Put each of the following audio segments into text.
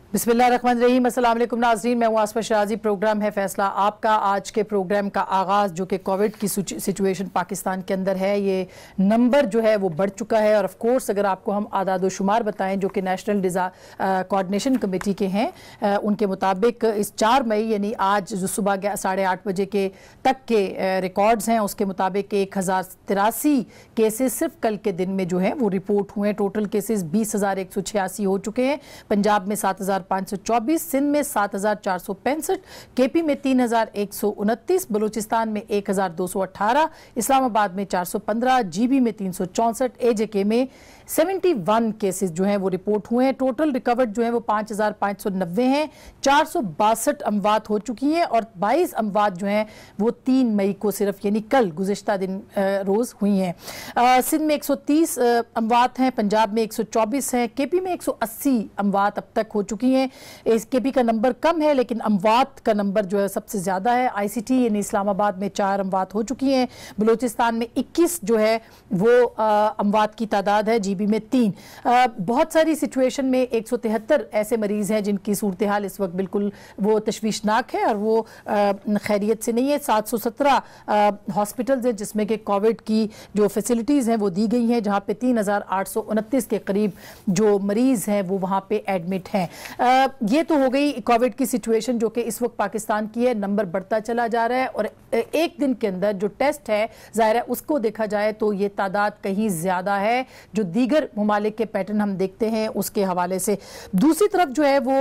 बिस्मिल्लाहिर्रहमानिर्रहीम। अस्सलाम वालेकुम नाज़रीन, मैं हूं आसमा शराजी। प्रोग्राम है फैसला आपका। आज के प्रोग्राम का आगाज़ जो कि कोविड की सिचुएशन पाकिस्तान के अंदर है, ये नंबर जो है वो बढ़ चुका है। और ऑफ कोर्स अगर आपको हम आदाद व शुमार बताएं जो कि नेशनल कोऑर्डिनेशन कमेटी के हैं, उनके मुताबिक इस 4 मई यानी आज जो सुबह 8:30 बजे के तक के रिकॉर्ड्स हैं, उसके मुताबिक 1083 केसेस सिर्फ कल के दिन में जो है वो रिपोर्ट हुए। टोटल केसेस 20,186 हो चुके हैं। पंजाब में 7,524, सिंध में 7,465, केपी में 3,129, बलूचिस्तान में 1,218, इस्लामाबाद में 415, जीबी में 364, एजेके में 71 केसेस जो हैं वो रिपोर्ट हुए हैं। टोटल रिकवर्ड जो है वो 5,590 हैं। 462 अमवात हो चुकी हैं और 22 अमवात जो हैं वो 3 मई को सिर्फ यानी कल गुज़िश्ता दिन रोज़ हुई हैं। सिंध में 130 अमवात हैं, पंजाब में 124 हैं, केपी में 180 अमवात अब तक हो चुकी हैं। इस केपी का नंबर कम है लेकिन अमवात का नंबर जो है सबसे ज़्यादा है। ICT यानी इस्लामाबाद में 4 अमवात हो चुकी हैं। बलूचिस्तान में 21 जो है वो अमवात की तादाद है, जीबी में 3। बहुत सारी सिचुएशन में 173 ऐसे मरीज़ हैं जिनकी सूरत हाल इस वक्त बिल्कुल वो तशवीशनाक है और वो खैरियत से नहीं है। 717 हॉस्पिटल्स हैं जिसमें कि कोविड की जो फैसिलिटीज़ हैं वो दी गई हैं, जहाँ पे 3,829 के करीब जो मरीज़ हैं वो वहाँ पे एडमिट हैं। ये तो हो गई कोविड की सिचुएशन जो कि इस वक्त पाकिस्तान की है। नंबर बढ़ता चला जा रहा है और एक दिन के अंदर जो टेस्ट है ज़ाहिर है उसको देखा जाए तो ये तादाद कहीं ज़्यादा है जो दीगर ममालिक के पैटर्न हम देखते हैं उसके हवाले से। दूसरी तरफ जो है वो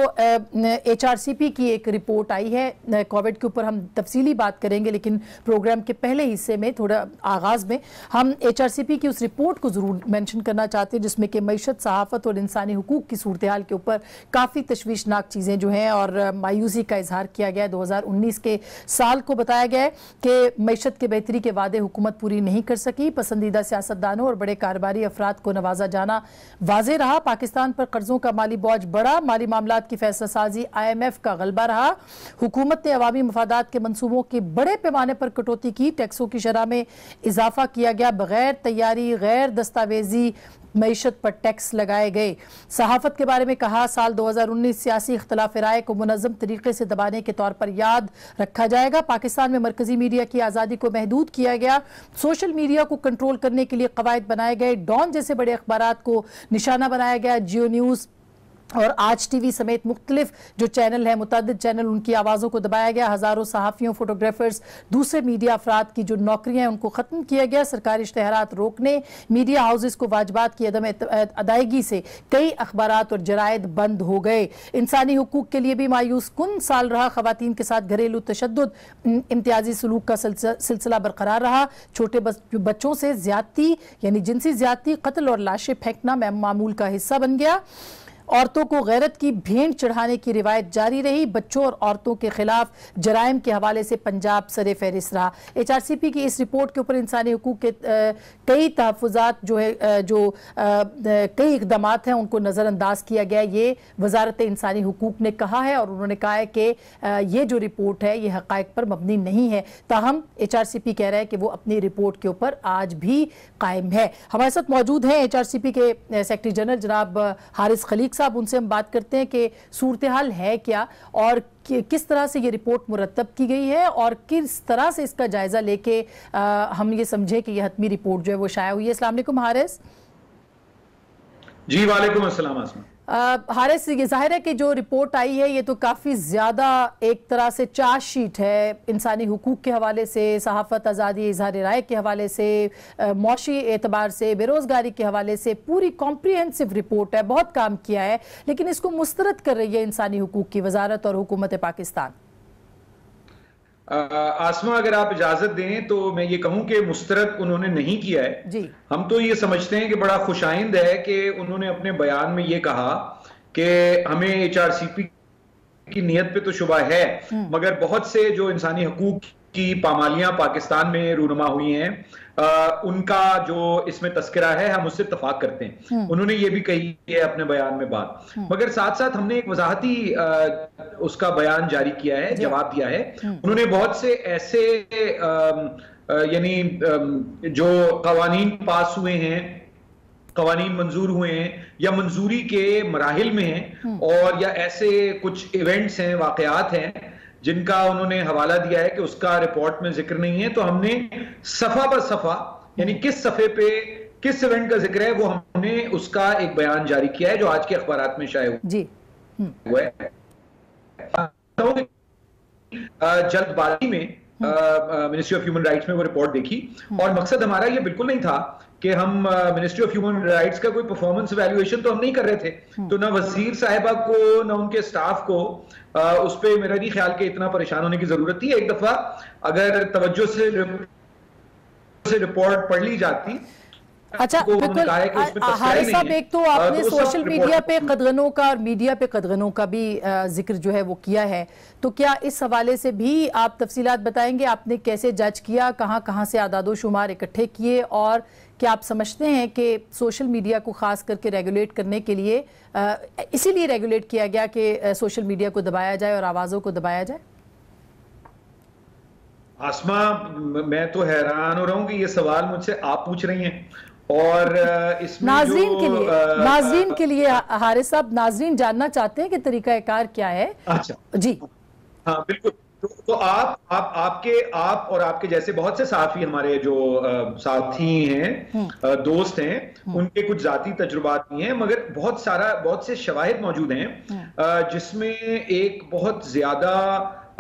HRCP की एक रिपोर्ट आई है। कोविड के ऊपर हम तफसीली बात करेंगे लेकिन प्रोग्राम के पहले हिस्से में थोड़ा आगाज़ में हम HRCP की उस रिपोर्ट को ज़रूर मेंशन करना चाहते हैं जिसमें कि मईशत, सहाफ़त और इंसानी हुकूक की सूरत हाल के ऊपर काफ़ी तशवीशनाक चीज़ें जो हैं और मायूसी का इजहार किया गया है। 2019 के साल को बताया गया है कि मईशत के बेहतरी के वादे हुकूमत पूरी नहीं कर सकी। पसंदीदा सियासतदानों और बड़े कारोबारी अफराद को नवाजा जाना वाज़े रहा। पाकिस्तान पर कर्जों का माली बोझ बढ़ा। माली मामलात की फैसला साजी IMF का गलबा रहा। हुकूमत ने अवामी मफादात के मनसूबों की बड़े पैमाने पर कटौती की। टैक्सों की शरह में इजाफा किया गया। बगैर तैयारी, गैर दस्तावेजी मईशत पर टैक्स लगाए गए। सहाफत के बारे में कहा, साल 2019 सियासी इख्तलाफ राय को मुनज़्ज़म तरीके से दबाने के तौर पर याद रखा जाएगा। पाकिस्तान में मरकजी मीडिया की आज़ादी को महदूद किया गया। सोशल मीडिया को कंट्रोल करने के लिए कवायद बनाए गए। डॉन जैसे बड़े अखबारात को निशाना बनाया गया। जियो न्यूज़ और आज TV समेत मुख्तलिफ जो चैनल हैं, मुतअद्दिद चैनल, उनकी आवाज़ों को दबाया गया। हज़ारों सहाफ़ियों, फोटोग्राफर्स, दूसरे मीडिया अफराद की जो नौकरियाँ हैं उनको ख़त्म किया गया। सरकारी इश्तहारात रोकने, मीडिया हाउसेस को वाजबात की अदम अदायगी से कई अखबारात और जरायद बंद हो गए। इंसानी हुकूक के लिए भी मायूस कुन साल रहा। ख़वातीन के साथ घरेलू तशद्दुद, इम्तियाजी सलूक का सिलसिला बरकरार रहा। छोटे बच्चों से ज़्यादती यानी जिनसी ज़्यादती, कत्ल और लाशें फेंकना मामूल का हिस्सा बन गया। औरतों को गैरत की भेंट चढ़ाने की रिवायत जारी रही। बच्चों और औरतों के खिलाफ जराइम के हवाले से पंजाब सरे फहरिस्त रहा। HRCP की इस रिपोर्ट के ऊपर इंसानी हुकूक के कई तहफ़्फ़ुज़ात जो है कई इक़दामात हैं उनको नज़रअंदाज किया गया। ये वज़ारत इंसानी हुकूक ने कहा है और उन्होंने कहा है कि ये जो रिपोर्ट है ये हक़ाइक़ पर मबनी नहीं है। ताहम HRCP कह रहा है कि वो अपनी रिपोर्ट के ऊपर आज भी कायम है। हमारे साथ मौजूद हैं HRCP के सेक्रेटरी जनरल जनाब हारिस खलीक साहब। उनसे हम बात करते हैं कि सूरत हाल है क्या और किस तरह से ये रिपोर्ट मुरतब की गई है और किस तरह से इसका जायजा लेके हम ये समझे कि ये हतमी रिपोर्ट जो है वो शाया हुई है। अस्सलाम वालेकुम हारिस। जी वालेकुम अस्सलाम आसमा। हारिस, ये जाहिर है कि जो रिपोर्ट आई है ये तो काफ़ी ज़्यादा एक तरह से चार्जशीट है। इंसानी हुकूक के हवाले से, सहाफ़त, आज़ादी, इज़हार राय के हवाले से, मौशी एतबार से, बेरोज़गारी के हवाले से पूरी कॉम्प्रिहेंसिव रिपोर्ट है। बहुत काम किया है लेकिन इसको मुस्तरद कर रही है इंसानी हुकूक की वजारत और हुकूमत पाकिस्तान। आसमा, अगर आप इजाजत दें तो मैं ये कहूं कि मुस्तरद उन्होंने नहीं किया है जी। हम तो ये समझते हैं कि बड़ा खुशाइंद है कि उन्होंने अपने बयान में ये कहा कि हमें HRCP की नीयत पे तो शुबा है मगर बहुत से जो इंसानी हकूक की पामालियां पाकिस्तान में रूनुमा हुई हैं उनका जो इसमें तस्करा है हम उससे इत्तफाक करते हैं। उन्होंने ये भी कही है अपने बयान में बात, मगर साथ साथ हमने एक वजाहती उसका बयान जारी किया है, जवाब दिया है। उन्होंने बहुत से ऐसे यानी जो कवानीन पास हुए हैं कवानीन मंजूर हुए हैं या मंजूरी के मराहिल में हैं, और या ऐसे कुछ इवेंट्स हैं, वाकयात हैं जिनका उन्होंने हवाला दिया है कि उसका रिपोर्ट में जिक्र नहीं है, तो हमने सफा ब सफा यानी किस सफे पे किस इवेंट का जिक्र है वो हमने उसका एक बयान जारी किया है जो आज के अखबारात में शाये हुआ है। जल्दबाजी में मिनिस्ट्री ऑफ ह्यूमन राइट्स में वो रिपोर्ट देखी, और मकसद हमारा ये बिल्कुल नहीं था कि हम मिनिस्ट्री ऑफ ह्यूमन राइट्स का कोई परफॉर्मेंस वैल्यूएशन तो हम नहीं कर रहे थे, तो ना वजीर साहिबा को ना उनके स्टाफ को उस पर मेरा नहीं ख्याल कि इतना परेशान होने की जरूरत थी। एक दफा अगर तवज्जो से रिपोर्ट पढ़ ली जाती। अच्छा, बिल्कुल हारिस साहब, एक तो आपने सोशल मीडिया पे कदगनों का और मीडिया पे कदगनों का भी जिक्र जो है वो किया है, तो क्या इस हवाले से भी आप तफसीलात बताएंगे? आपने कैसे जज किया, कहां कहां से आदादो शुमार इकट्ठे किए, और क्या आप समझते हैं कि सोशल मीडिया को खास करके रेगुलेट करने के लिए इसीलिए रेगुलेट किया गया कि सोशल मीडिया को दबाया जाए और आवाज़ों को दबाया जाए? आसमा, मैं तो हैरान हो रहा हूं कि ये सवाल मुझसे आप पूछ रही हैं, और इसमें नाज़रीन के लिए हारिस साहब, नाज़रीन जानना चाहते हैं कि तरीकाकार क्या है। अच्छा जी हाँ बिल्कुल। तो आप और आपके जैसे बहुत से साथी हमारे जो साथी हैं, दोस्त हैं, उनके कुछ जाती तजुर्बात भी हैं, मगर बहुत से शवाहिद मौजूद हैं जिसमें एक बहुत ज्यादा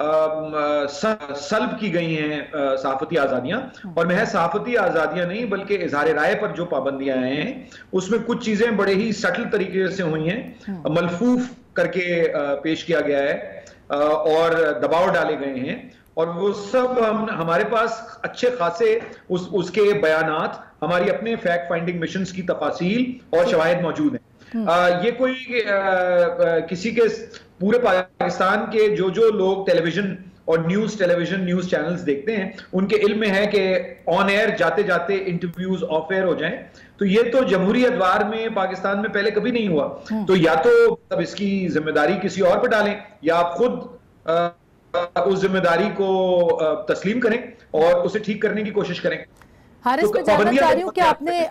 सल्ब की गई हैं सहाफती आजादियां, और महज सहाफती आजादियां नहीं बल्कि इजहार राय पर जो पाबंदियां आए हैं उसमें कुछ चीजें बड़े ही सटल तरीके से हुई हैं, मलफूफ करके पेश किया गया है और दबाव डाले गए हैं, और वो सब हमारे पास अच्छे खासे उसके बयानात, हमारी अपने फैक्ट फाइंडिंग मिशंस की तफासील और शवाहिद मौजूद हैं। ये कोई किसी के पूरे पाकिस्तान के जो लोग टेलीविजन और टेलीविजन न्यूज चैनल्स देखते हैं उनके इल्म में है कि ऑन एयर जाते जाते इंटरव्यूज ऑफ एयर हो जाएं, तो ये तो जमहूरी अदवार में पाकिस्तान में पहले कभी नहीं हुआ। तो या तो अब इसकी जिम्मेदारी किसी और पर डालें, या आप खुद उस जिम्मेदारी को तस्लीम करें और उसे ठीक करने की कोशिश करें। हारिस, मैं जानना चाह रही हूँ कि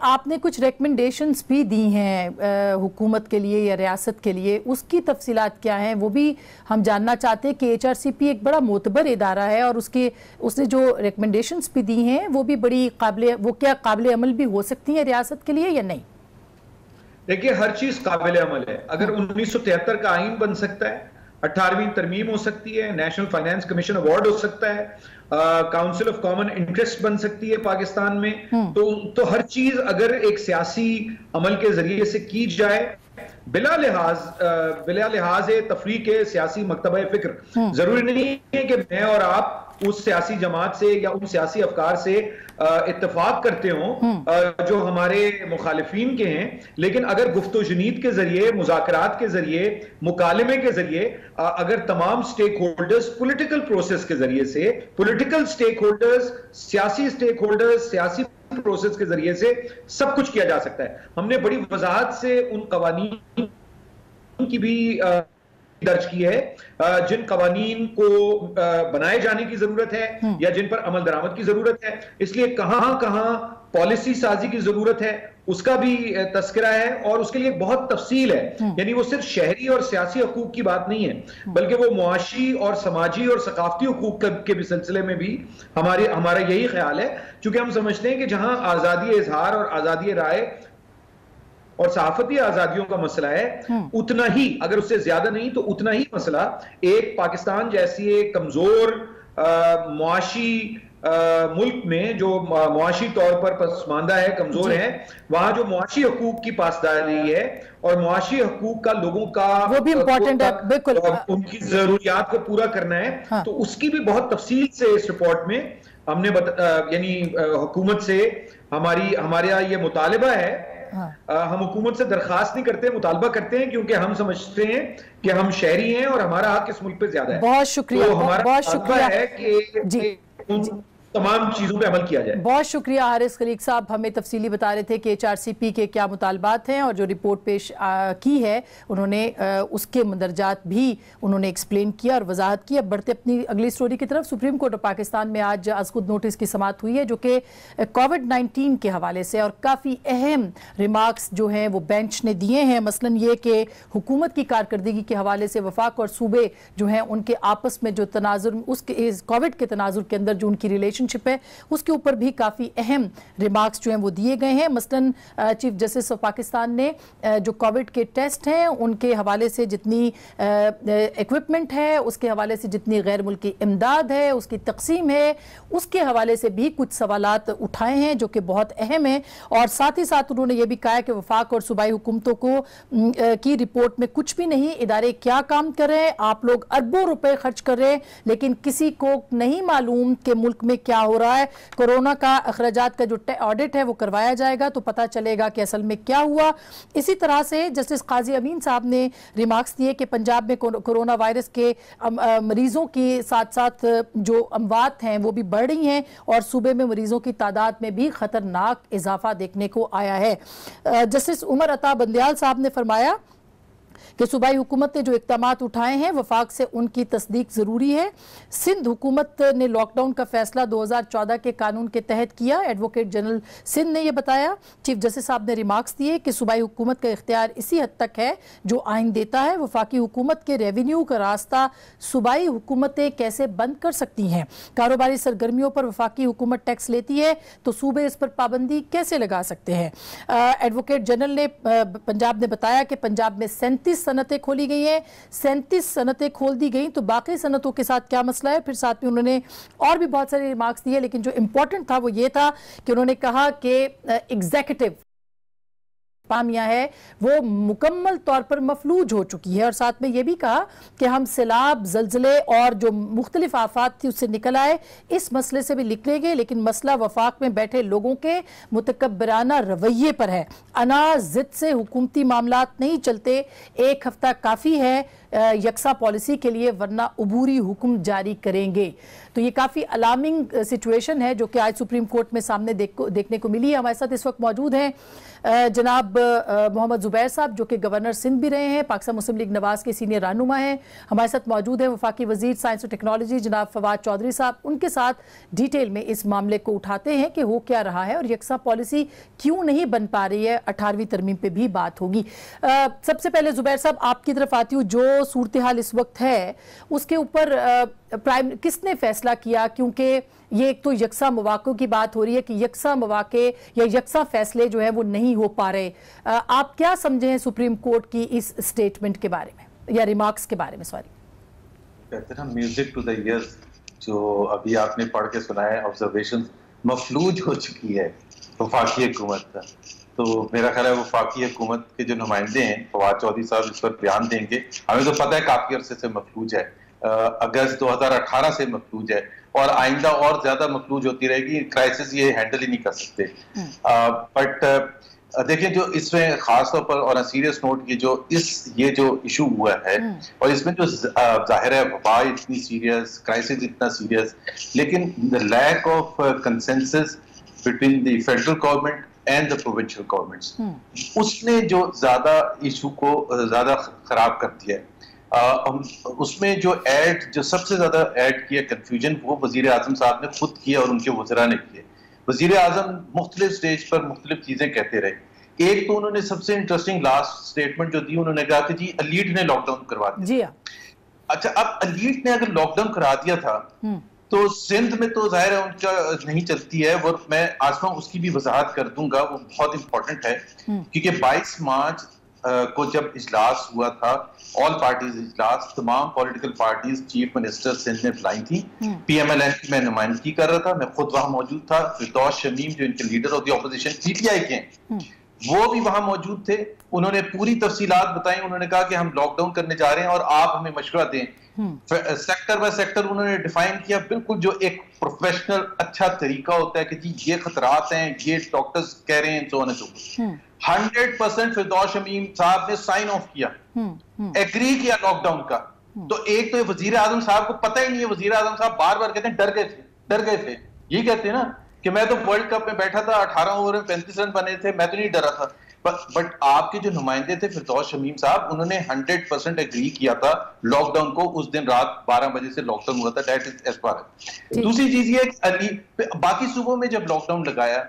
आपने कुछ रिकमेंडेशंस भी दी हैं हुकूमत के लिए या रियासत के लिए, उसकी तफसीलात क्या हैं वो भी हम जानना चाहते हैं कि HRCP एक बड़ा मोतबर इदारा है और उसने जो रिकमेंडेशंस भी दी हैं वो भी बड़ी क्या काबिल अमल भी हो सकती हैं रियासत के लिए या नहीं? देखिए, हर चीज काबिल अमल है। अगर 1973 का आईन बन सकता है, 18वीं तरमीम हो सकती है, नेशनल फाइनेंस कमीशन अवार्ड हो सकता है, काउंसिल ऑफ कॉमन इंटरेस्ट बन सकती है पाकिस्तान में, तो हर चीज अगर एक सियासी अमल के जरिए से की जाए बिला लिहाज तफरीक के सियासी मकतबा फिक्र, जरूरी नहीं है कि मैं और आप उस सियासी जमात से या उन सियासी अफकार से इत्तेफाक करते हों जो हमारे मुखालिफिन के हैं, लेकिन अगर गुफ्तगू-ओ-जनीद के जरिए, मुज़ाकरात के जरिए, मुकालमे के जरिए अगर तमाम स्टेक होल्डर्स पॉलिटिकल प्रोसेस के जरिए से, पॉलिटिकल स्टेक होल्डर्स, सियासी स्टेक होल्डर्स, सियासी प्रोसेस के जरिए से सब कुछ किया जा सकता है। हमने बड़ी वजाहत से उन कवानीन की भी दर्ज की है जिन कवानीन को बनाए जाने की जरूरत है या जिन पर अमल दरामद की जरूरत है, इसलिए कहां पॉलिसी साजी की जरूरत है उसका भी तस्करा है, और उसके लिए बहुत तफसील है। यानी वो सिर्फ शहरी और सियासी हकूक की बात नहीं है, बल्कि वो मुआशी और समाजी और सकाफती हकूक के भी सिलसिले में भी हमारा यही ख्याल है, क्योंकि हम समझते हैं कि जहां आजादी इजहार और आजादी राय और सहाफती आजादियों का मसला है, उतना ही, अगर उससे ज्यादा नहीं तो उतना ही मसला एक पाकिस्तान जैसी एक कमजोर मुआशी मुल्क में जो मुआशी तौर पर पसमानदा है, कमजोर है, वहां जो मुआशी हकूक की पासदारी है और मुआशी हकूक का लोगों का वो भी इम्पोर्टेंट है, बिल्कुल उनकी जरूरियात को पूरा करना है। तो उसकी भी बहुत तफसील से इस रिपोर्ट में हमने यानी हुकूमत से हमारा ये मुतालिबा है। हम हुकूमत से दरखास्त नहीं करते, मुतालबा करते हैं, क्योंकि हम समझते हैं कि हम शहरी हैं और हमारा हक इस मुल्क पे ज्यादा है। बहुत शुक्रिया, तो हमारा बहुत शुक्रिया है कि तमाम चीजों पे अमल किया जाए। बहुत शुक्रिया हारिस खलीक साहब, हमें तफसीली बता रहे थे कि HRCP के क्या मुतालबात हैं और जो रिपोर्ट पेश की है उन्होंने उसके मंदरजात भी उन्होंने एक्सप्लेन किया और वजाहत की। अब बढ़ते अपनी अगली स्टोरी की तरफ। सुप्रीम कोर्ट ऑफ पाकिस्तान में आज अज़खुद नोटिस की समाअत हुई है जो कि कोविड-19 के हवाले से और काफ़ी अहम रिमार्क्स जो हैं वो बेंच ने दिए हैं। मसलन ये कि हुकूमत की कारकर्दगी के हवाले से वफाक और सूबे जो हैं उनके आपस में जो तनाजुर, उसके कोविड के तनाजुर के अंदर जो उनकी रिलेशनशिप है उसके ऊपर भी काफ़ी अहम रिमार्क्स जो हैं वो दिए गए हैं। मसलन चीफ जस्टिस ऑफ पाकिस्तान ने जो कोविड के टेस्ट हैं उनके हवाले से जितनी इक्विपमेंट है, उसके हवाले से जितनी गैर मुल्की इमदाद है, उसकी तकसीम है, उसके हवाले से भी कुछ सवालात उठाए हैं जो कि बहुत अहम है। और साथ ही साथ उन्होंने ये भी कहा कि वफाक और सूबाई हुकूमतों को की रिपोर्ट में कुछ भी नहीं, इदारे क्या काम कर रहे हैं, आप लोग अरबों रुपए खर्च कर रहे हैं लेकिन किसी को नहीं मालूम कि मुल्क में क्या हो रहा है। कोरोना का अखराजात का जो ऑडिट है वो करवाया जाएगा तो पता चलेगा कि असल में क्या हुआ। इसी तरह से जस्टिस काजी अमीन साहब ने रिमार्क्स दिए कि पंजाब में कोरोना वायरस के मरीजों के साथ साथ जो अमवात हैं वो भी बढ़ रही हैं और सूबे में मरीजों की तादाद में भी खतरनाक इजाफा देखने को आया है। जस्टिस उमर अता बंदयाल साहब ने फरमाया कि सूबाई हुकूमत ने जो इक़दामात उठाए हैं वफाक से उनकी तस्दीक ज़रूरी है। सिंध हुकूमत ने लॉकडाउन का फैसला 2014 के कानून के तहत किया। एडवोकेट जनरल सिंध ने यह बताया। चीफ जस्टिस साहब ने रिमार्क्स दिए कि सूबाई हुकूमत का इख्तियार इसी हद तक है जो आइन देता है। वफाकी हुकूमत के रेवेन्यू का रास्ता सूबाई हुकूमतें कैसे बंद कर सकती हैं? कारोबारी सरगर्मियों पर वफाकी हुकूमत टैक्स लेती है तो सूबे इस पर पाबंदी कैसे लगा सकते हैं? एडवोकेट जनरल ने पंजाब ने बताया कि पंजाब में 37 सनतें खोली गई हैं। 37 सनतें खोल दी गई तो बाकी सनतों के साथ क्या मसला है? फिर साथ में उन्होंने और भी बहुत सारे रिमार्क्स दिए लेकिन जो इंपॉर्टेंट था वो ये था कि उन्होंने कहा कि एग्जीक्यूटिव पामिया है वो मुकम्मल तौर पर मफलूज हो चुकी है और साथ में ये भी कहा कि हम सैलाब, जलजले और जो मुख्तलिफ आफात थी उससे निकल आए, इस मसले से भी निकलेंगे लेकिन मसला वफाक में बैठे लोगों के मुतकब्बराना रवैये पर है। अनाज जिद से हुकूमती मामलात नहीं चलते, एक हफ्ता काफ़ी है यकसा पॉलिसी के लिए वरना अबूरी हुक्म जारी करेंगे। तो ये काफ़ी अलार्मिंग सिचुएशन है जो कि आज सुप्रीम कोर्ट में सामने देखने को मिली है। हमारे साथ इस वक्त मौजूद हैं जनाब मोहम्मद जुबैर साहब जो कि गवर्नर सिंध भी रहे हैं, पाकिस्तान मुस्लिम लीग नवाज के सीनियर रहनुमा हैं। हमारे साथ मौजूद है वफाकी वजीर साइंस और टेक्नोलॉजी जनाब फवाद चौधरी साहब। उनके साथ डिटेल में इस मामले को उठाते हैं कि हो क्या रहा है और यकसा पॉलिसी क्यों नहीं बन पा रही है। 18वीं तरमीम पे भी बात होगी। सबसे पहले जुबैर साहब आपकी तरफ आती हूँ, जो सूरत हाल इस वक्त है उसके ऊपर प्राइम किसने फैसला किया? क्योंकि ये एक तो यकसा मौक़ों की बात हो रही है कि यकसा मौक़े या यकसा फैसले जो है वो नहीं हो पा रहे। आप क्या समझे हैं सुप्रीम कोर्ट की इस स्टेटमेंट के बारे में या रिमार्क्स के बारे में? सॉरी, कहते हैं ना म्यूजिक टू द ईयर्स, जो अभी आपने पढ़ के सुनाया ऑब्जर्वेशन मफलूज हो चुकी है वफाकी हुकूमत का। तो मेरा ख्याल है वफाकी हुकूमत के जो नुमाइंदे हैं फवाद चौधरी साहब इस पर बयान देंगे। हमें तो पता है काफी अरसे से मफलूज है, अगस्त 2018 से मफलूज है और आइंदा और ज्यादा मफलूज होती रहेगी। क्राइसिस ये हैंडल ही नहीं कर सकते। बट देखिए जो इसमें खासतौर पर और सीरियस नोट की ये जो इशू हुआ है और इसमें जो जाहिर है वबा इतनी सीरियस, क्राइसिस इतना सीरियस, लेकिन the lack of consensus between the federal government and the provincial governments, उसने जो ज्यादा इशू को ज्यादा खराब कर दिया है। उसमें जो सबसे ज्यादा ऐड किया कंफ्यूजन वो वजीर आजम साहब ने खुद किया और उनके वज़रा ने किए। वजीर आजम मुख्तलिफ स्टेज पर मुख्तलिफ चीजें कहते रहे। एक तो उन्होंने सबसे इंटरेस्टिंग लास्ट स्टेटमेंट जो दी, उन्होंने कहा कि जी अलीट ने लॉकडाउन करवा दिया। जी अच्छा, अब अलीट ने अगर लॉकडाउन करा दिया था तो सिंध में तो जाहिर है उनका नहीं चलती है, वो मैं आसमा उसकी भी वजाहत कर दूंगा, वो बहुत इंपॉर्टेंट है। क्योंकि 22 मार्च को जब इजलास हुआ था, ऑल पार्टीज इजलास, तमाम political parties chief minister Sindh ने बुलाई थी। PMLN की मैं नुमाइंदगी कर रहा था, मैं खुद वहां मौजूद था। फिरदौस शमीम जो इनके leader of the opposition PTI के हैं वो भी वहां मौजूद थे। उन्होंने पूरी तफसीलात बताई। उन्होंने कहा कि हम लॉकडाउन करने जा रहे हैं और आप हमें मशवरा दें। सेक्टर बाय सेक्टर उन्होंने डिफाइन किया, बिल्कुल जो एक प्रोफेशनल अच्छा तरीका होता है कि जी ये खतरात हैं, ये डॉक्टर्स कह रहे हैं, 100% फिरदौस शमीम साहब ने साइन ऑफ किया, एग्री किया लॉकडाउन का। तो एक तो वजीर आजम साहब को पता ही नहीं है, वजीर आजम साहब बार बार कहते हैं डर गए थे ये कहते हैं ना कि मैं तो वर्ल्ड कप में बैठा था, 18 ओवर में 35 रन बने थे, मैं तो नहीं डरा था। बट आपके जो नुमाइंदे थे फिरदौस शमीम साहब, उन्होंने 100% एग्री किया था लॉकडाउन को। उस दिन रात 12 बजे से लॉकडाउन हुआ था, दैट इज एज पर। दूसरी चीज ये अली, बाकी सूबों में जब लॉकडाउन लगाया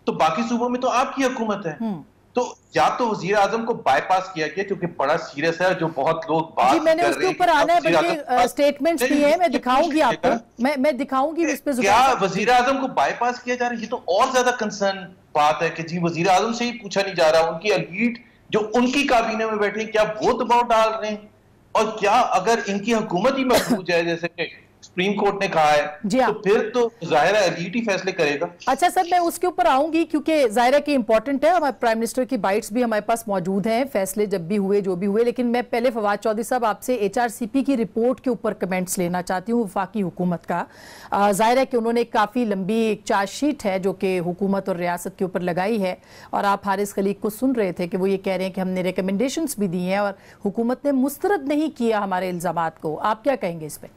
तो बाकी सूबों में तो आपकी हुकूमत है, तो या तो वजीर आजम को बाईपास किया गया क्योंकि बड़ा सीरियस है, जो बहुत लोग बात जी, मैंने उसके ऊपर आना है, बल्कि स्टेटमेंट्स दिए हैं, मैं दिखाऊंगी आपको, मैं दिखाऊंगी इस पे। क्या वजीर आजम को बाईपास किया जा रहा है? ये तो और ज्यादा कंसर्न बात है कि जी वजीर आजम से ही पूछा नहीं जा रहा, उनकी एलीट जो उनकी काबीने में बैठे क्या वो दबाव डाल रहे हैं? और क्या अगर इनकी हुकूमत ही महफूज है जैसे कि सुप्रीम कोर्ट ने कहा है, तो फिर तो जाहिर है एलीट ही फैसले करेगा। अच्छा सर, मैं उसके ऊपर आऊंगी क्योंकि जाहिर है कि इंपॉर्टेंट है, हमारे प्राइम मिनिस्टर की बाइट्स भी हमारे पास मौजूद हैं, फैसले जब भी हुए जो भी हुए। लेकिन मैं पहले फवाद चौधरी साहब आपसे एचआरसीपी की रिपोर्ट के ऊपर कमेंट्स लेना चाहती हूँ, वफाकी हुकूमत का। जाहिर है कि उन्होंने काफ़ी लंबी एक चार्जशीट है जो कि हुकूमत और रियासत के ऊपर लगाई है, और आप हारिस खलीक को सुन रहे थे कि वो ये कह रहे हैं कि हमने रिकमेंडेशंस भी दी हैं और हुकूमत ने मुस्तरद नहीं किया हमारे इल्जामात को। आप क्या कहेंगे इस पर?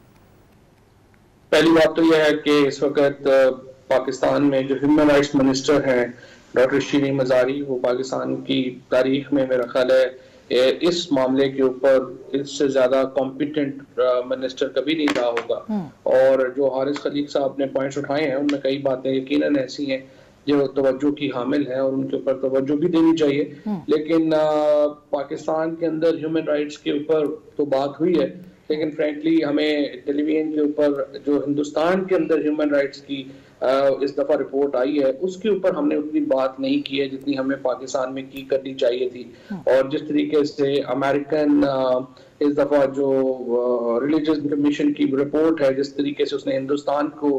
पहली बात तो यह है कि इस वक्त पाकिस्तान में जो ह्यूमन राइट्स मिनिस्टर हैं डॉक्टर शीरीन मजारी, वो पाकिस्तान की तारीख में मेरा ख्याल है इस मामले के ऊपर इससे ज्यादा कॉम्पिटेंट मिनिस्टर कभी नहीं रहा होगा। और जो हारिस खलीक साहब ने पॉइंट्स उठाए हैं उनमें कई बातें यकीनन ऐसी हैं जो तवज्जो की हामिल है और उनके ऊपर तवज्जो भी देनी चाहिए। लेकिन पाकिस्तान के अंदर ह्यूमन राइट्स के ऊपर तो बात हुई है, लेकिन फ्रैंकली हमें टेलीविजन के ऊपर जो हिंदुस्तान के अंदर ह्यूमन राइट्स की इस दफा रिपोर्ट आई है उसके ऊपर हमने उतनी बात नहीं की है जितनी हमें पाकिस्तान में की करनी चाहिए थी। और जिस तरीके से अमेरिकन इस दफा जो रिलीजियस कमीशन की रिपोर्ट है, जिस तरीके से उसने हिंदुस्तान को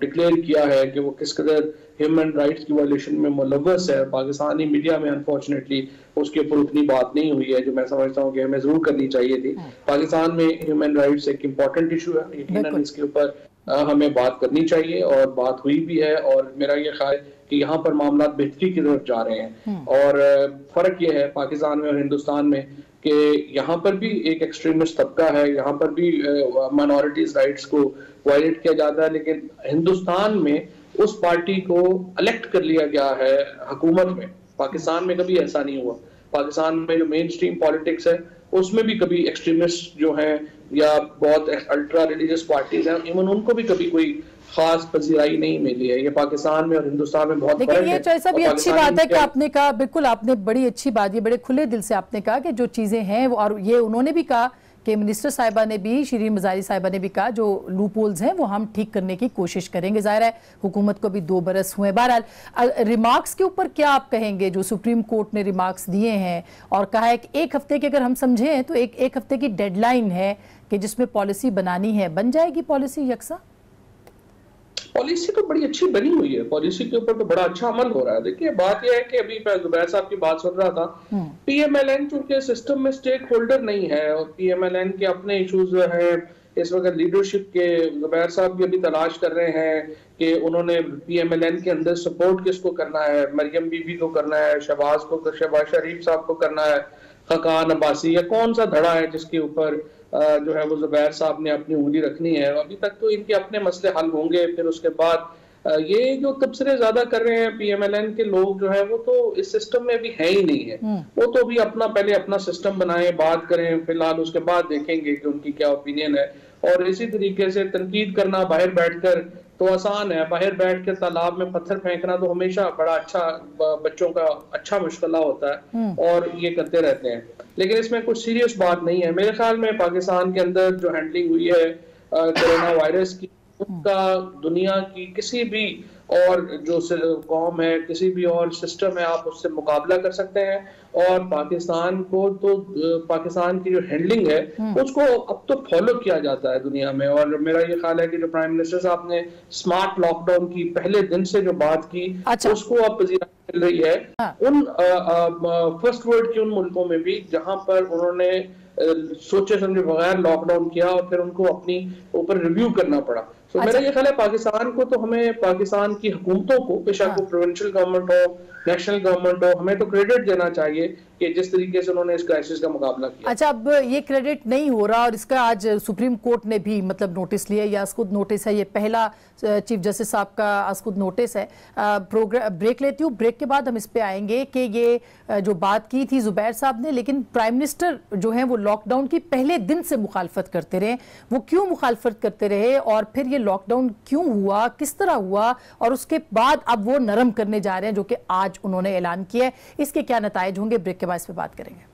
डिक्लेयर किया है कि वो किस कदर ह्यूमन राइट्स की वायलेशन में मुलव्वस है, पाकिस्तानी मीडिया में अनफॉर्चुनेटली उसके ऊपर उतनी बात नहीं हुई है जो मैं समझता हूँ कि हमें जरूर करनी चाहिए थी। पाकिस्तान में ह्यूमन राइट्स एक इम्पॉर्टेंट इशू है, यकीनन इसके ऊपर हमें बात करनी चाहिए और बात हुई भी है। और मेरा ये ख्याल है कि यहाँ पर मामला बेहतरी की तरफ जा रहे हैं। और फर्क ये है पाकिस्तान में और हिंदुस्तान में कि यहाँ पर भी एक एक्सट्रीमिस्ट तबका है, यहाँ पर भी माइनॉरिटीज राइट्स को वायलेट किया जाता है, लेकिन हिंदुस्तान में उस पार्टी को इलेक्ट कर लिया गया है हुकूमत में। पाकिस्तान में कभी ऐसा नहीं हुआ। पाकिस्तान में जो मेन स्ट्रीम पॉलिटिक्स है उसमें भी कभी एक्सट्रीमिस्ट जो हैं या बहुत अल्ट्रा रिलीजियस पार्टीज हैं, इवन उनको भी कभी कोई खास पजीराई नहीं मिली है। ये पाकिस्तान में और हिंदुस्तान में बहुत लेकिन ये जैसा भी अच्छी बात है कि आपने कहा, बिल्कुल आपने बड़ी अच्छी बात, ये बड़े खुले दिल से आपने कहा कि जो चीजें हैं, और ये उन्होंने भी कहा कि मिनिस्टर साहिबा ने भी, शीरीन मजारी साहिबा ने भी कहा जो लूपहोल्स हैं वो हम ठीक करने की कोशिश करेंगे। जाहिर है हुकूमत को भी 2 बरस हुए। बहरहाल रिमार्क्स के ऊपर क्या आप कहेंगे जो सुप्रीम कोर्ट ने रिमार्क्स दिए हैं और कहा है कि 1 हफ्ते की, अगर हम समझें तो एक हफ्ते की डेडलाइन है कि जिसमें पॉलिसी बनानी है, बन जाएगी पॉलिसी यकसा? पॉलिसी तो बड़ी अच्छी बनी हुई है, पॉलिसी के ऊपर तो बड़ा अच्छा अमल हो रहा है। देखिए बात यह है कि अभी मैं जुबैर साहब की बात सुन रहा था, पीएमएलएन चूंकि सिस्टम में स्टेक होल्डर नहीं है और पीएमएलएन के अपने इश्यूज हैं इस वक्त लीडरशिप के, जुबैर साहब भी अभी तलाश कर रहे हैं कि उन्होंने पीएमएलएन के अंदर सपोर्ट किसको करना है, मरियम बीबी को करना है, शहबाज शरीफ साहब को करना है, खकान अब्बासी, या कौन सा धड़ा है जिसके ऊपर जो है वो जुबैर साहब ने अपनी उंगली रखनी है। अभी तक तो इनके अपने मसले हल होंगे, फिर उसके बाद ये जो तबसरे ज्यादा कर रहे हैं पीएमएलएन के लोग जो है वो तो इस सिस्टम में अभी है ही नहीं है। वो तो अभी पहले अपना सिस्टम बनाएं, बात करें, फिलहाल उसके बाद देखेंगे कि उनकी क्या ओपिनियन है। और इसी तरीके से तनकीद करना बाहर बैठकर तो आसान है, बाहर बैठ कर तालाब में पत्थर फेंकना तो हमेशा बड़ा अच्छा, बच्चों का अच्छा मुश्किला होता है और ये करते रहते हैं, लेकिन इसमें कुछ सीरियस बात नहीं है। मेरे ख्याल में पाकिस्तान के अंदर जो हैंडलिंग हुई है कोरोना वायरस की, उसका दुनिया की किसी भी और जो कौम है, किसी भी और सिस्टम है, आप उससे मुकाबला कर सकते हैं। और पाकिस्तान को तो पाकिस्तान की जो हैंडलिंग है उसको अब तो फॉलो किया जाता है दुनिया में। और मेरा ये ख्याल है कि जो प्राइम मिनिस्टर साहब ने स्मार्ट लॉकडाउन की पहले दिन से जो बात की, उसको अब पजीराई मिल रही है उन फर्स्ट वर्ल्ड के उन मुल्कों में भी जहां पर उन्होंने सोचे समझे बगैर लॉकडाउन किया और फिर उनको अपनी ऊपर रिव्यू करना पड़ा। तो मेरा ये ख्याल है पाकिस्तान को तो हमें, पाकिस्तान की हुकूमतों को, बेशक वो प्रोविंशियल गवर्नमेंट हो, नेशनल गवर्नमेंट हो, हमें तो क्रेडिट देना चाहिए कि जिस तरीके से उन्होंने इस क्राइसिस का मुकाबला किया। अच्छा, अब ये क्रेडिट नहीं हो रहा और इसका आज सुप्रीम कोर्ट ने भी मतलब नोटिस लिया, या खुद नोटिस है, ये पहला चीफ जस्टिस साहब का आज खुद नोटिस है। ब्रेक लेती हूँ, ब्रेक के बाद हम इस पे आएंगे कि ये जो बात की थी जुबैर साहब ने, लेकिन प्राइम मिनिस्टर जो है वो लॉकडाउन की पहले दिन से मुखालफत करते रहे। वो क्यों मुखालफत करते रहे और फिर ये लॉकडाउन क्यों हुआ, किस तरह हुआ, और उसके बाद अब वो नरम करने जा रहे हैं जो कि आज उन्होंने ऐलान किया है, इसके क्या नताइज होंगे, ब्रेक के बाद इस पे बात करेंगे।